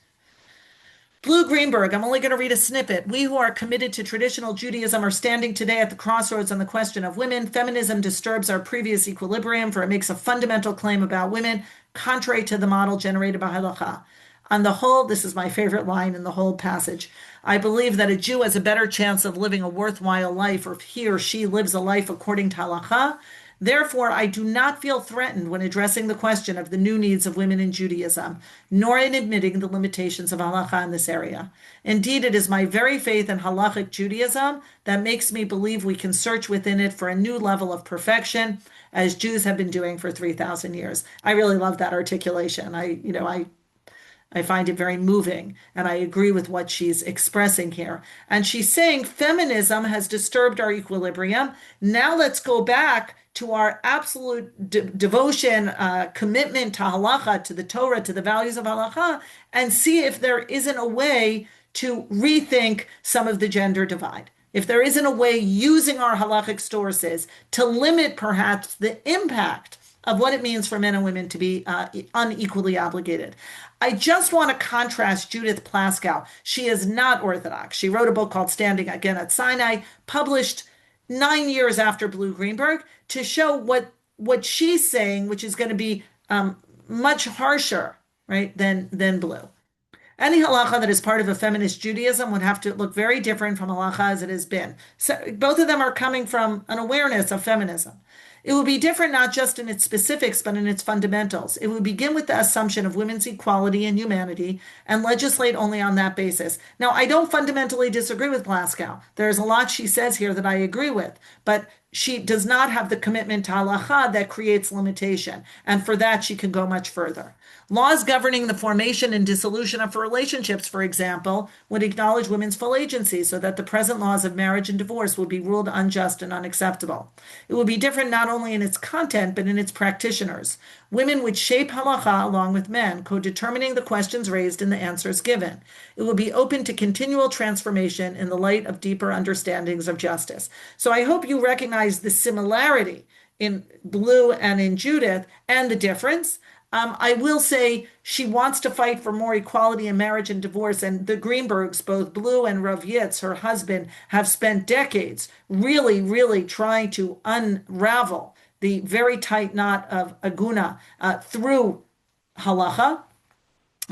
Blue Greenberg, I'm only going to read a snippet. We who are committed to traditional Judaism are standing today at the crossroads on the question of women. Feminism disturbs our previous equilibrium, for it makes a fundamental claim about women, contrary to the model generated by Halakha. On the whole, this is my favorite line in the whole passage. I believe that a Jew has a better chance of living a worthwhile life if he or she lives a life according to Halakha. Therefore, I do not feel threatened when addressing the question of the new needs of women in Judaism, nor in admitting the limitations of halakha in this area. Indeed, it is my very faith in Halakhic Judaism that makes me believe we can search within it for a new level of perfection, as Jews have been doing for 3,000 years. I really love that articulation. I find it very moving, and I agree with what she's expressing here. And she's saying feminism has disturbed our equilibrium. Now let's go back to our absolute devotion, commitment to halacha, to the Torah, to the values of halacha, and see if there isn't a way to rethink some of the gender divide. If there isn't a way using our halachic sources to limit perhaps the impact of what it means for men and women to be unequally obligated. I just want to contrast Judith Plaskow. She is not Orthodox. She wrote a book called Standing Again at Sinai, published 9 years after Blue Greenberg, to show what she's saying, which is going to be much harsher, right, than Blue. Any halacha that is part of a feminist Judaism would have to look very different from halacha as it has been. So both of them are coming from an awareness of feminism. It will be different not just in its specifics, but in its fundamentals. It will begin with the assumption of women's equality and humanity and legislate only on that basis. Now, I don't fundamentally disagree with Plaskow. There's a lot she says here that I agree with, but she does not have the commitment to halacha that creates limitation. And for that, she can go much further. Laws governing the formation and dissolution of relationships, for example, would acknowledge women's full agency so that the present laws of marriage and divorce would be ruled unjust and unacceptable. It would be different not only in its content, but in its practitioners. Women would shape halacha along with men, co-determining the questions raised and the answers given. It would be open to continual transformation in the light of deeper understandings of justice. So I hope you recognize the similarity in Blue and in Judith and the difference. I will say she wants to fight for more equality in marriage and divorce, and the Greenbergs, both Blue and Rav Yitz, her husband, have spent decades really, really trying to unravel the very tight knot of aguna through halacha.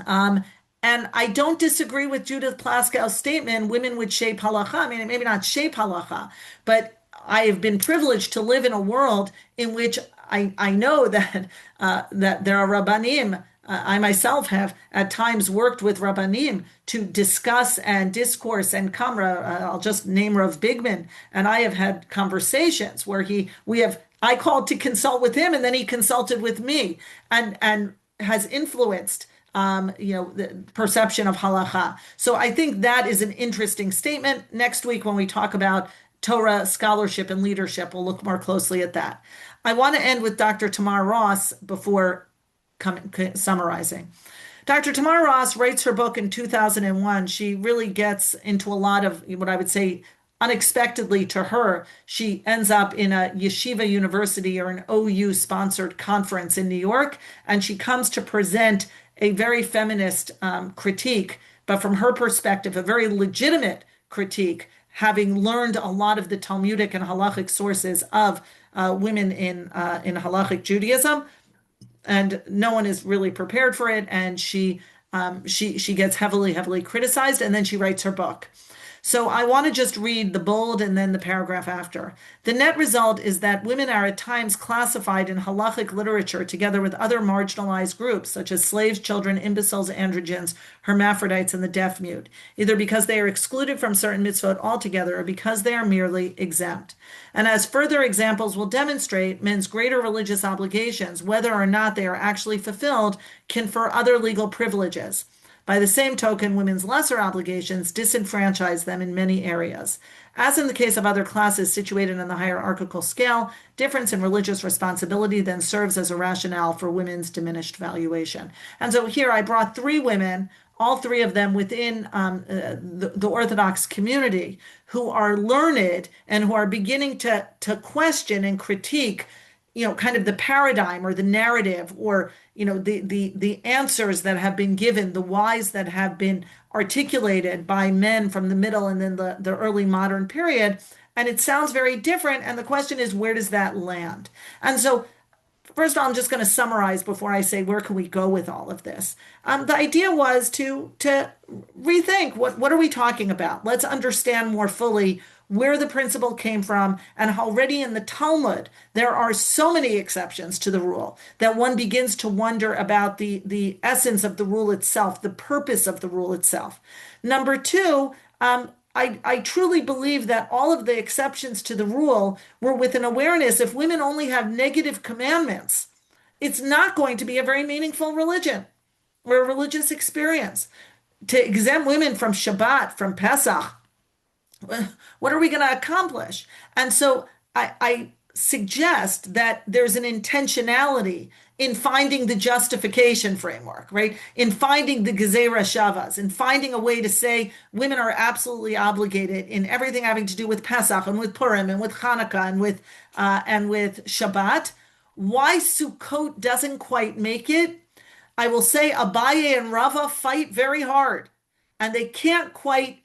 And I don't disagree with Judith Plaskow's statement, women would shape halacha. I mean, maybe not shape halacha, but I have been privileged to live in a world in which I know that there are Rabbanim. I myself have at times worked with Rabbanim to discuss and discourse and Kamra. I'll just name Rav Bigman, and I have had conversations where I called to consult with him, and then he consulted with me, and has influenced the perception of halacha. So I think that is an interesting statement. Next week, when we talk about Torah scholarship and leadership, we'll look more closely at that. I want to end with Dr. Tamar Ross before summarizing. Dr. Tamar Ross writes her book in 2001. She really gets into a lot of what I would say unexpectedly to her. She ends up in a yeshiva university or an OU sponsored conference in New York, and she comes to present a very feminist critique, but from her perspective, a very legitimate critique, having learned a lot of the Talmudic and halachic sources of women in halachic Judaism, and no one is really prepared for it. And she gets heavily criticized, and then she writes her book. So I want to just read the bold and then the paragraph after. The net result is that women are at times classified in halachic literature together with other marginalized groups, such as slaves, children, imbeciles, androgynes, hermaphrodites, and the deaf-mute, either because they are excluded from certain mitzvot altogether or because they are merely exempt. And as further examples will demonstrate, men's greater religious obligations, whether or not they are actually fulfilled, confer other legal privileges. By the same token, women's lesser obligations disenfranchise them in many areas. As in the case of other classes situated in the hierarchical scale, difference in religious responsibility then serves as a rationale for women's diminished valuation. And so here I brought three women, all three of them within the Orthodox community, who are learned and who are beginning to question and critique, kind of the paradigm or the narrative, or the answers that have been given, the whys that have been articulated by men from the middle and then the early modern period. And it sounds very different. And the question is, where does that land? And so first of all, I'm just going to summarize before I say where can we go with all of this. The idea was to rethink what are we talking about? Let's understand more fully where the principle came from, and how already in the Talmud there are so many exceptions to the rule that one begins to wonder about the essence of the rule itself, the purpose of the rule itself. Number two, I truly believe that all of the exceptions to the rule were with an awareness if women only have negative commandments, it's not going to be a very meaningful religion or a religious experience. To exempt women from Shabbat, from Pesach, what are we going to accomplish? And so I suggest that there's an intentionality in finding the justification framework, right? In finding the Gezerah Shavas, in finding a way to say women are absolutely obligated in everything having to do with Pesach and with Purim and with Hanukkah and with Shabbat. Why Sukkot doesn't quite make it, I will say Abaye and Rava fight very hard, and they can't quite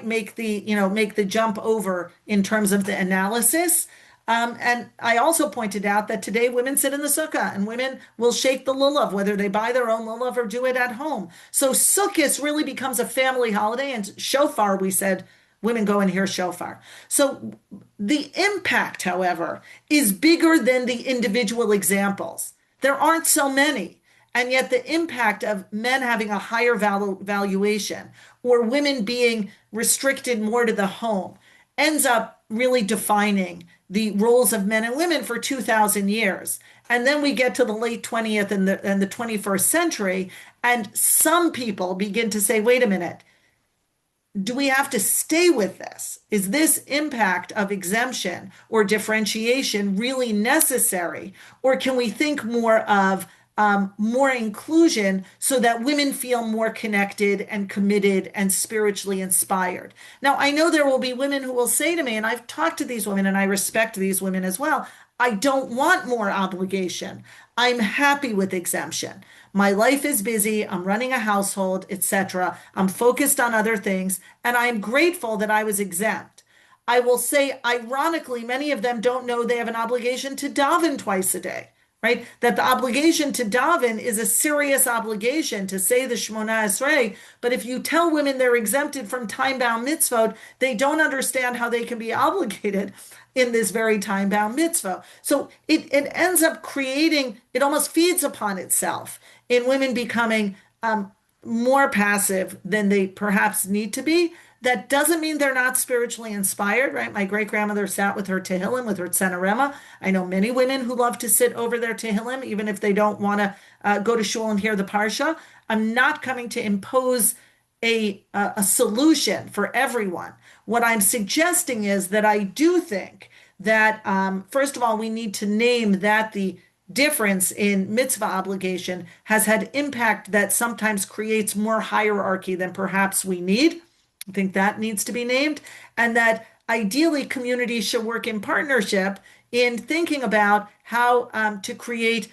make the jump over in terms of the analysis. And I also pointed out that today women sit in the sukkah and women will shake the lulav, whether they buy their own lulav or do it at home. So Sukkot really becomes a family holiday, and shofar, we said, women go and hear shofar. So the impact, however, is bigger than the individual examples. There aren't so many. And yet the impact of men having a higher valuation or women being restricted more to the home ends up really defining the roles of men and women for 2,000 years. And then we get to the late 20th and the 21st century, and some people begin to say, wait a minute, do we have to stay with this? Is this impact of exemption or differentiation really necessary? Or can we think more of more inclusion so that women feel more connected and committed and spiritually inspired? Now, I know there will be women who will say to me, and I've talked to these women and I respect these women as well, I don't want more obligation. I'm happy with exemption. My life is busy. I'm running a household, etc. I'm focused on other things, and I'm grateful that I was exempt. I will say, ironically, many of them don't know they have an obligation to daven twice a day. Right? That the obligation to daven is a serious obligation to say the Shemona Esrei. But if you tell women they're exempted from time-bound mitzvot, they don't understand how they can be obligated in this very time-bound mitzvah. So it ends up creating, it almost feeds upon itself in women becoming more passive than they perhaps need to be. That doesn't mean they're not spiritually inspired, right? My great-grandmother sat with her Tehillim, with her Tzenorema. I know many women who love to sit over their Tehillim, even if they don't want to go to shul and hear the Parsha. I'm not coming to impose a solution for everyone. What I'm suggesting is that I do think that, first of all, we need to name that the difference in mitzvah obligation has had impact that sometimes creates more hierarchy than perhaps we need. I think that needs to be named, and that ideally communities should work in partnership in thinking about how to create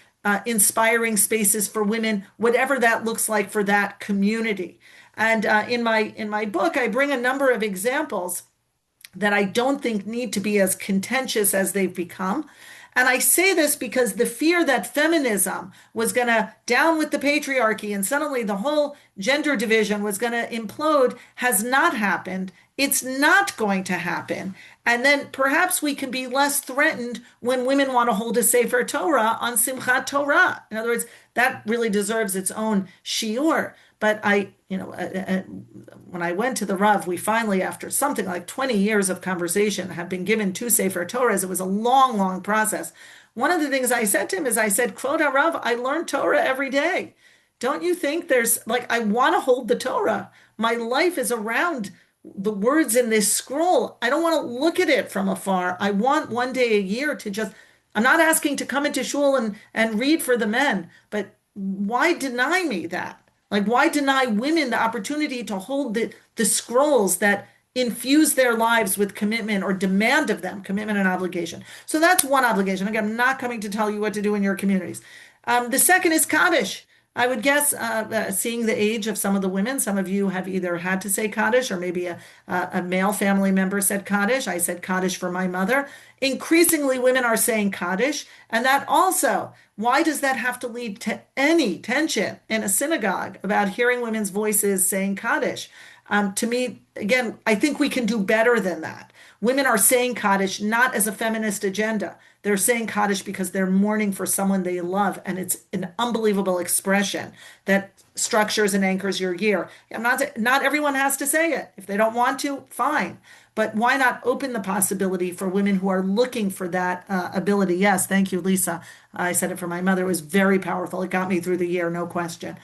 inspiring spaces for women, whatever that looks like for that community. And in my book, I bring a number of examples that I don't think need to be as contentious as they've become. And I say this because the fear that feminism was going to down with the patriarchy and suddenly the whole gender division was going to implode has not happened. It's not going to happen. And then perhaps we can be less threatened when women want to hold a Sefer Torah on Simchat Torah. In other words, that really deserves its own shiur. But when I went to the Rav, we finally, after something like 20 years of conversation, have been given 2 Sefer Torahs. It was a long, long process. One of the things I said to him is, I said, Kvod HaRav, I learn Torah every day. don't you think there's like, I want to hold the Torah. My life is around the words in this scroll. I don't want to look at it from afar. I want one day a year to just, I'm not asking to come into shul and read for the men, but why deny me that? Like, why deny women the opportunity to hold the scrolls that infuse their lives with commitment or demand of them commitment and obligation? So that's one obligation. Again, I'm not coming to tell you what to do in your communities. The second is Kaddish. I would guess, seeing the age of some of the women, some of you have either had to say Kaddish or maybe a male family member said Kaddish. I said Kaddish for my mother. Increasingly, women are saying Kaddish. And that also, why does that have to lead to any tension in a synagogue about hearing women's voices saying Kaddish? To me, again, I think we can do better than that. Women are saying Kaddish not as a feminist agenda. They're saying Kaddish because they're mourning for someone they love, and it's an unbelievable expression that structures and anchors your year. Not everyone has to say it. If they don't want to, fine. But why not open the possibility for women who are looking for that ability? Yes, thank you, Lisa. I said it for my mother. It was very powerful. It got me through the year, no question.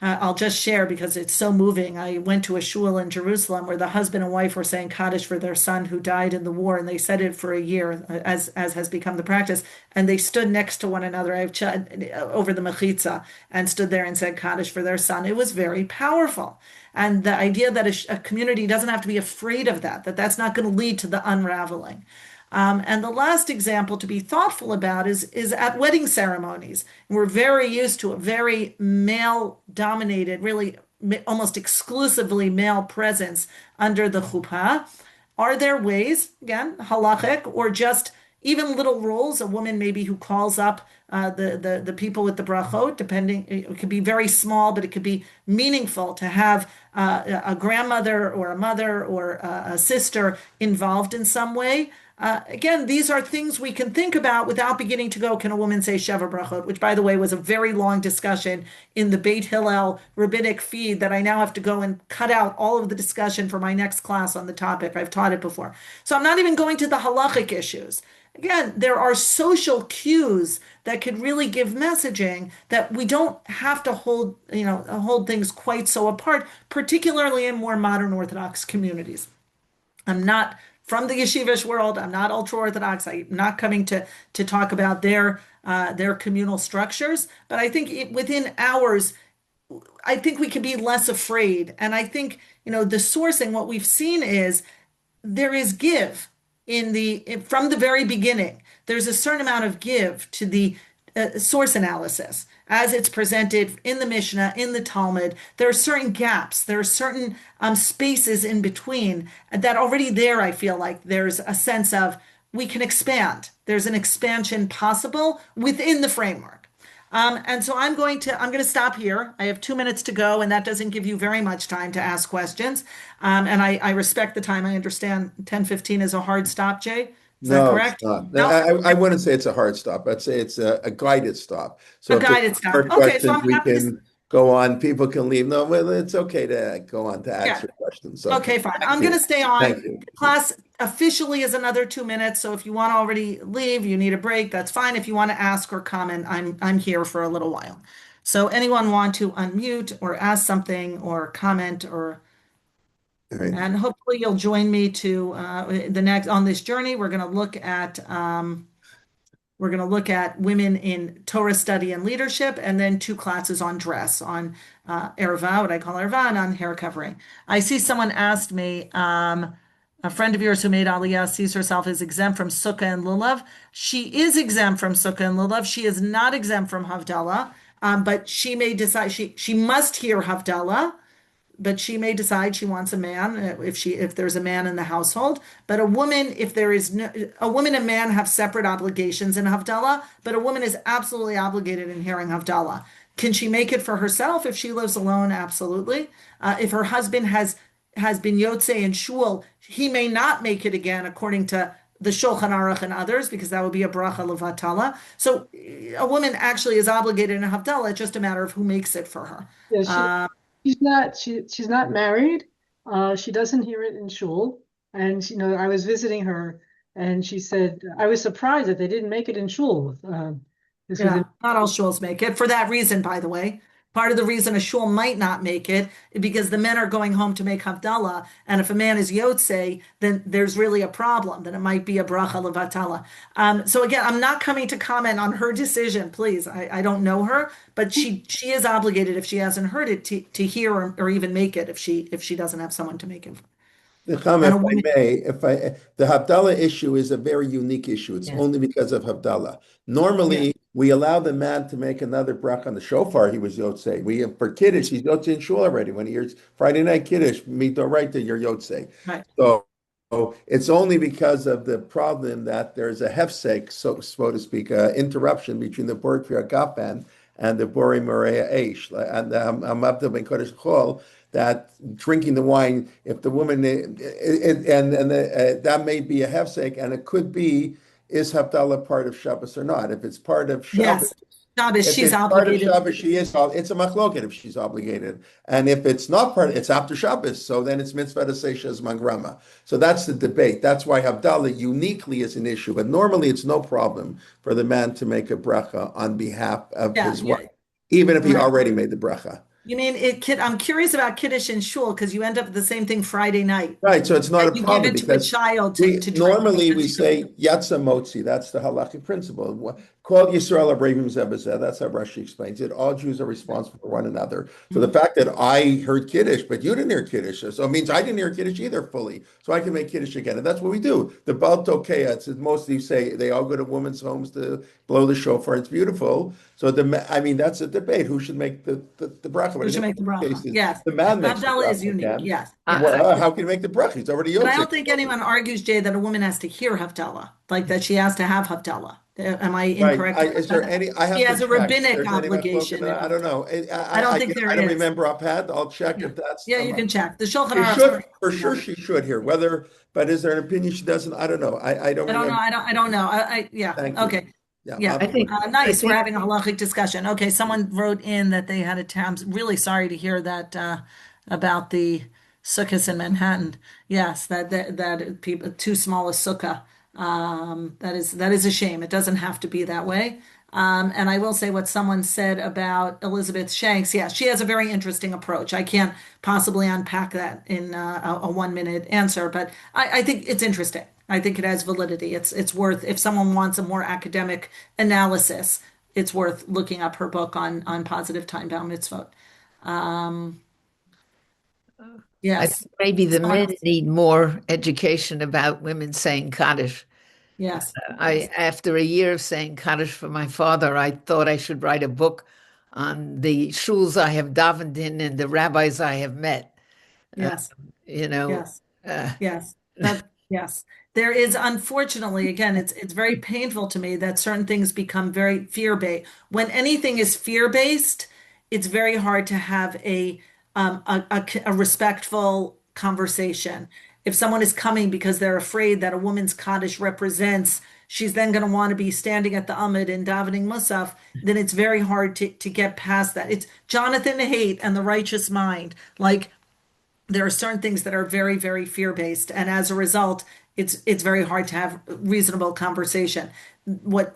I'll just share because it's so moving. I went to a shul in Jerusalem where the husband and wife were saying Kaddish for their son who died in the war, and they said it for a year, as has become the practice. And they stood next to one another over the mechitza and stood there and said Kaddish for their son. It was very powerful. And the idea that a community doesn't have to be afraid of that that's not going to lead to the unraveling. And the last example to be thoughtful about is at wedding ceremonies. We're very used to a very male dominated, really almost exclusively male presence under the chuppah. Are there ways, again, halachic, or just even little roles, a woman maybe who calls up the people with the brachot, depending, it could be very small, but it could be meaningful to have a grandmother or a mother or a sister involved in some way. Again, these are things we can think about without beginning to go, can a woman say Sheva Brachot? Which, by the way, was a very long discussion in the Beit Hillel rabbinic feed that I now have to go and cut out all of the discussion for my next class on the topic. I've taught it before. So I'm not even going to the halachic issues. Again, there are social cues that could really give messaging that we don't have to hold things quite so apart, particularly in more modern Orthodox communities. I'm not from the yeshivish world. I'm not ultra-Orthodox. I'm not coming to talk about their communal structures. But I think within ours, I think we can be less afraid. And I think, the sourcing, what we've seen is there is give from the very beginning. There's a certain amount of give to the source analysis as it's presented in the Mishnah, in the Talmud. There are certain gaps, there are certain spaces in between that already there, I feel like there's a sense of we can expand. There's an expansion possible within the framework. And so I'm going to stop here. I have 2 minutes to go, and that doesn't give you very much time to ask questions. And I respect the time. I understand 10:15 is a hard stop, Jay. Is that No, it's correct? not. No? I wouldn't say it's a hard stop. I'd say it's a guided stop. So A if there's guided stop. more Okay, so questions, I'm we happy to. can go on. People can leave. No, well, it's okay to go on to Yeah. answer questions. So Okay, fine. thank I'm going you. to stay on. Thank you. Class officially is another 2 minutes. So if you want to already leave, you need a break, that's fine. If you want to ask or comment, I'm here for a little while. So anyone want to unmute or ask something or comment All right. and hopefully you'll join me to the next on this journey. We're going to look at women in Torah study and leadership, and then 2 classes on dress, on erva, what I call erva, and on hair covering. I see someone asked me, a friend of yours who made Aliyah sees herself as exempt from Sukkah and Lulav. She is exempt from Sukkah and Lulav. She is not exempt from Havdalah, but she may decide she must hear Havdalah, but she may decide she wants a man if there's a man in the household. But a woman, if there is a woman and man have separate obligations in Havdalah, but a woman is absolutely obligated in hearing Havdalah. Can she make it for herself if she lives alone? Absolutely. If her husband has been Yotze in shul, he may not make it again according to the Shulchan Aruch and others, because that would be a bracha levatala. So a woman actually is obligated in Havdalah. It's just a matter of who makes it for her. Yeah, she's not married. She doesn't hear it in shul. And I was visiting her, and she said I was surprised that they didn't make it in shul. This was Yeah, not all shuls make it for that reason, by the way. Part of the reason a shul might not make it is because the men are going home to make Havdalah, and if a man is Yotze, then there's really a problem. Then it might be a bracha levatala. So again, I'm not coming to comment on her decision, please. I don't know her, but she is obligated if she hasn't heard it to hear or even make it if she doesn't have someone to make it. Nechama, And if a I woman, may, the Havdalah issue is a very unique issue. It's Yes. only because of Havdalah. Normally, we allow the man to make another brach on the shofar. He was Yotzei. We for Kiddush, he's Yotzei in shul already. When he hears Friday night Kiddush, Midoraita, you're Yotzei. right? So it's only because of the problem that there's a hefsek, so to speak, interruption between the Bor Gapan and the Bori Morea Eish. And Amabda Ben Kodesh Chol, that drinking the wine, if the woman, that may be a hefsek, and it could be, is Havdalah part of Shabbos or not? If it's part of Shabbos, Yes, Shabbos, if she's it's part of obligated. Shabbos, it's a machloket if she's obligated. And if it's not part, it's after Shabbos. So then it's mitzvah to say Shezman Grama. So that's the debate. That's why Havdalah uniquely is an issue. But normally it's no problem for the man to make a bracha on behalf of Yeah, his yeah, wife, even if he right. already made the bracha. You mean it, kid? I'm curious about Kiddush and Shul because you end up with the same thing Friday night. Right, so it's not a And you give problem it to a because child we to drink normally we because say Yatza Motzi. That's the Halakhic principle. Called Yisrael Abraham Zebazeh. That's how Rashi explains it. All Jews are responsible for one another. So the fact that I heard Kiddush, but you didn't hear Kiddush, so it means I didn't hear Kiddush either fully. So I can make Kiddush again, and that's what we do. The Baal Tokea, it's mostly say they all go to women's homes to blow the shofar. It's beautiful. So I mean, that's a debate. Who should make the bracha? But who I should think make the bracha? cases, Yes, the man makes the Havdalah is bracha unique. again. Yes, I- yes. Well, how can you make the bracha? He's already But I Yotze. don't think anyone argues, Jay, that a woman has to hear Havdalah, like that she has to have Havdalah. Am I Right. incorrect? Is there any? I have She to has a check. rabbinic There's any obligation. I don't know. I don't think there I don't is. remember offhand. I'll check Yeah, if that's. yeah, you can check. The Shulchan She Aruch's should, pretty for clear on sure. it. She should hear whether. But is there an opinion she doesn't? I don't know. I don't I don't know. remember. I don't know. yeah. Thank you. Okay. Yeah. Yeah. I think I Nice. We're think having a halachic discussion. Okay. Someone wrote in that they had a I'm really sorry to hear that about the sukkahs in Manhattan. Yes, that people too small a sukkah. That is a shame. It doesn't have to be that way. And I will say what someone said about Elizabeth Shanks. Yeah, she has a very interesting approach. I can't possibly unpack that in a 1 minute answer, but I think it's interesting. I think it has validity. It's worth if someone wants a more academic analysis, it's worth looking up her book on positive time-bound mitzvot. Um, I think yes. maybe the Someone men else. need more education about women saying Kaddish. Yes. After a year of saying Kaddish for my father, I thought I should write a book on the shuls I have davened in and the rabbis I have met. Yes. You know, Yes. uh, Yes. Yes. There is unfortunately, again, it's very painful to me that certain things become very fear-based. When anything is fear-based, it's very hard to have a respectful conversation. If someone is coming because they're afraid that a woman's Kaddish represents, she's then going to want to be standing at the Amid and davening Musaf, then it's very hard to get past that. It's Jonathan Haidt and the Righteous Mind. Like there are certain things that are very, very fear-based, and as a result, it's very hard to have reasonable conversation. There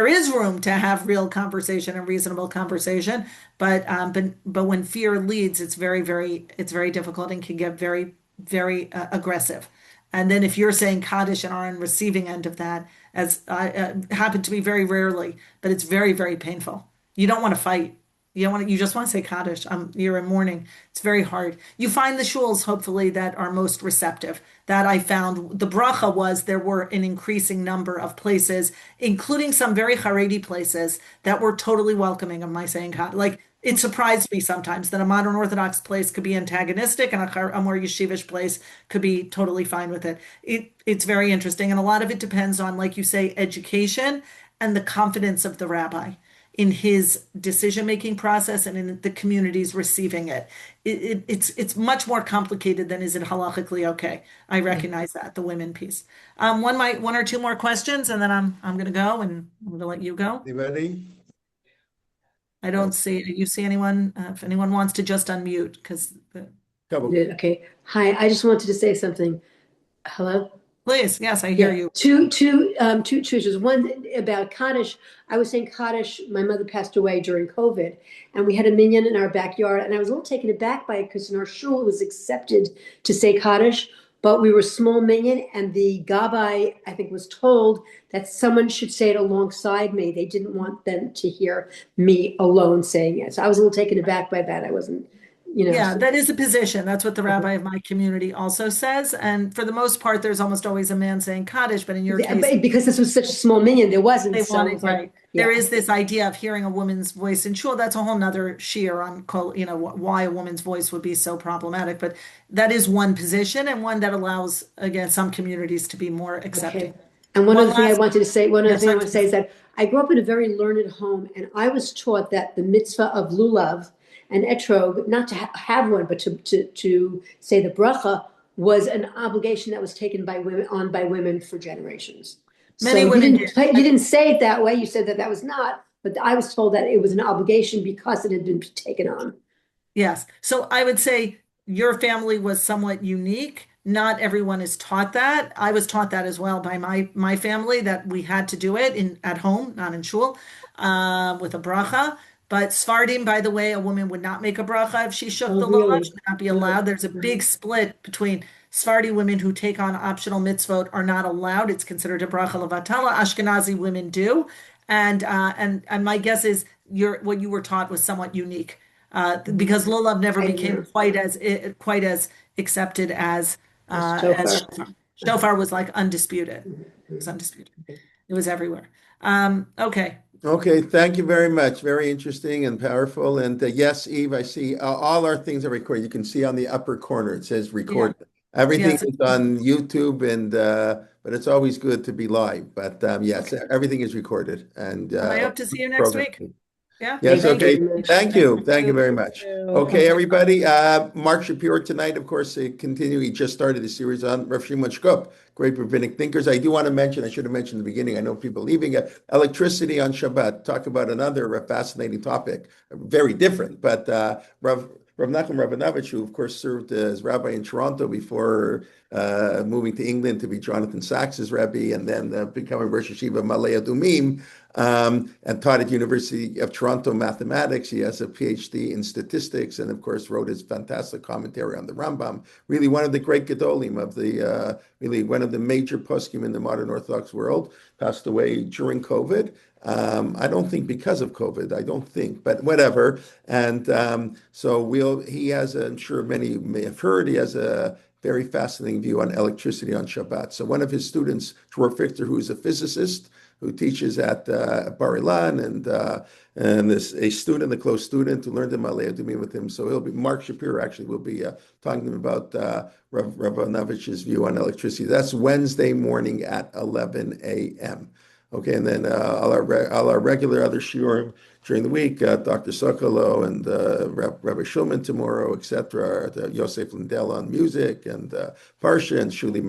is room to have real conversation and reasonable conversation, but when fear leads, it's very difficult and can get very, very aggressive. And then if you're saying Kaddish and are on receiving end of that, as happened to me very rarely, but it's very, very painful. You don't want to fight. You just want to say Kaddish. You're in mourning. It's very hard. You find the shuls, hopefully, that are most receptive. That I found the bracha was there were an increasing number of places, including some very Haredi places that were totally welcoming of my saying Kaddish. Like it surprised me sometimes that a modern Orthodox place could be antagonistic and a more yeshivish place could be totally fine with it. It's very interesting. And a lot of it depends on, like you say, education and the confidence of the rabbi in his decision-making process and in the communities receiving it. It's much more complicated than is it halachically okay. I recognize that, the women piece. One or two more questions, and then I'm going to go, and I'm going to let you go. Anybody? I don't see, you see anyone, if anyone wants to just unmute, because Couple. Okay. Hi, I just wanted to say something. Hello? Please, yes, I hear you. Two issues. One about Kaddish. I was saying Kaddish. My mother passed away during COVID, and we had a minyan in our backyard. And I was a little taken aback by it because in our shul it was accepted to say Kaddish, but we were small minyan, and the gabbai, I think, was told that someone should say it alongside me. They didn't want them to hear me alone saying it. So I was a little taken aback by that. I wasn't, Yeah, that is a position. That's what the rabbi of my community also says. And for the most part, there's almost always a man saying Kaddish, but in your case, but because this was such a small minyan, there wasn't. they So want it it, was like, right. There is this idea of hearing a woman's voice in shul. That's a whole nother shiur on, why a woman's voice would be so problematic. But that is one position and one that allows, again, some communities to be more accepting. Okay. And one One other thing I last- wanted to say, Yes, is that I grew up in a very learned home, and I was taught that the mitzvah of lulav and etrog, not to have one, but to say the bracha, was an obligation that was taken by women for generations. Many So women you didn't say it that way. You said that was not, but I was told that it was an obligation because it had been taken on. Yes. So I would say your family was somewhat unique. Not everyone is taught that. I was taught that as well by my family, that we had to do it at home, not in shul, with a bracha. But Sfardim, by the way, a woman would not make a bracha if she shook the lulav. She would not be allowed. There's a big split between Sephardi women who take on optional mitzvot are not allowed. It's considered a bracha levatala. Ashkenazi women do. And my guess is what you were taught was somewhat unique. Because lulav never became quite as accepted as shofar. Shofar was like undisputed. It was undisputed. It was everywhere. Okay. Okay, thank you very much. Very interesting and powerful. And yes, Eve, I see all our things are recorded. You can see on the upper corner it says record. Yeah. Everything is on YouTube, and but it's always good to be live. But yes, everything is recorded. And I hope to see you next week. Yeah. Yes. Okay. Thank you. Thank you very much. Okay, everybody. Mark Shapiro tonight, of course, continue. He just started a series on Rav Shimon Shkup, great rabbinic thinkers. I do want to mention, I should have mentioned in the beginning, I know people leaving electricity on Shabbat. Talk about another fascinating topic, very different, but Rav Nachum Rabbanit, who of course served as rabbi in Toronto before moving to England to be Jonathan Sachs's rabbi, and then becoming Rosh Yeshiva Malay Adumim, and taught at University of Toronto mathematics. He has a PhD in statistics, and of course wrote his fantastic commentary on the Rambam. Really one of the great gedolim of the, really one of the major poskim in the modern Orthodox world. Passed away during COVID. I don't think because of COVID, I don't think, but whatever. And so he has, I'm sure many may have heard, he has a very fascinating view on electricity on Shabbat. So one of his students, Dror Fichter, who is a physicist, who teaches at Bar Ilan, and a student, a close student, who learned in Malay Adumim with him. So Mark Shapiro actually will be talking to him about Rav Rabbanovitch's view on electricity. That's Wednesday morning at 11 a.m. Okay, and then all our regular other shiurim during the week, Dr. Sokolow and Rabbi Shulman tomorrow, etc. Yosef Lindell on music, and Parsha, and Shuli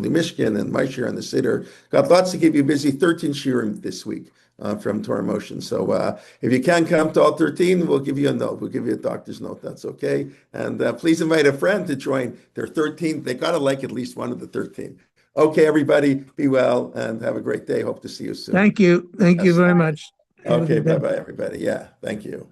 Mishkin, and my shir on the Siddur. Got lots to keep you busy. 13 shiurim this week from Torah Motion. So if you can come to all 13, we'll give you a note. We'll give you a doctor's note. That's okay. And please invite a friend to join their 13. They got to like at least one of the 13. Okay, everybody, be well and have a great day. Hope to see you soon. Thank you. Thank you very much. Okay, bye-bye, everybody. Yeah, thank you.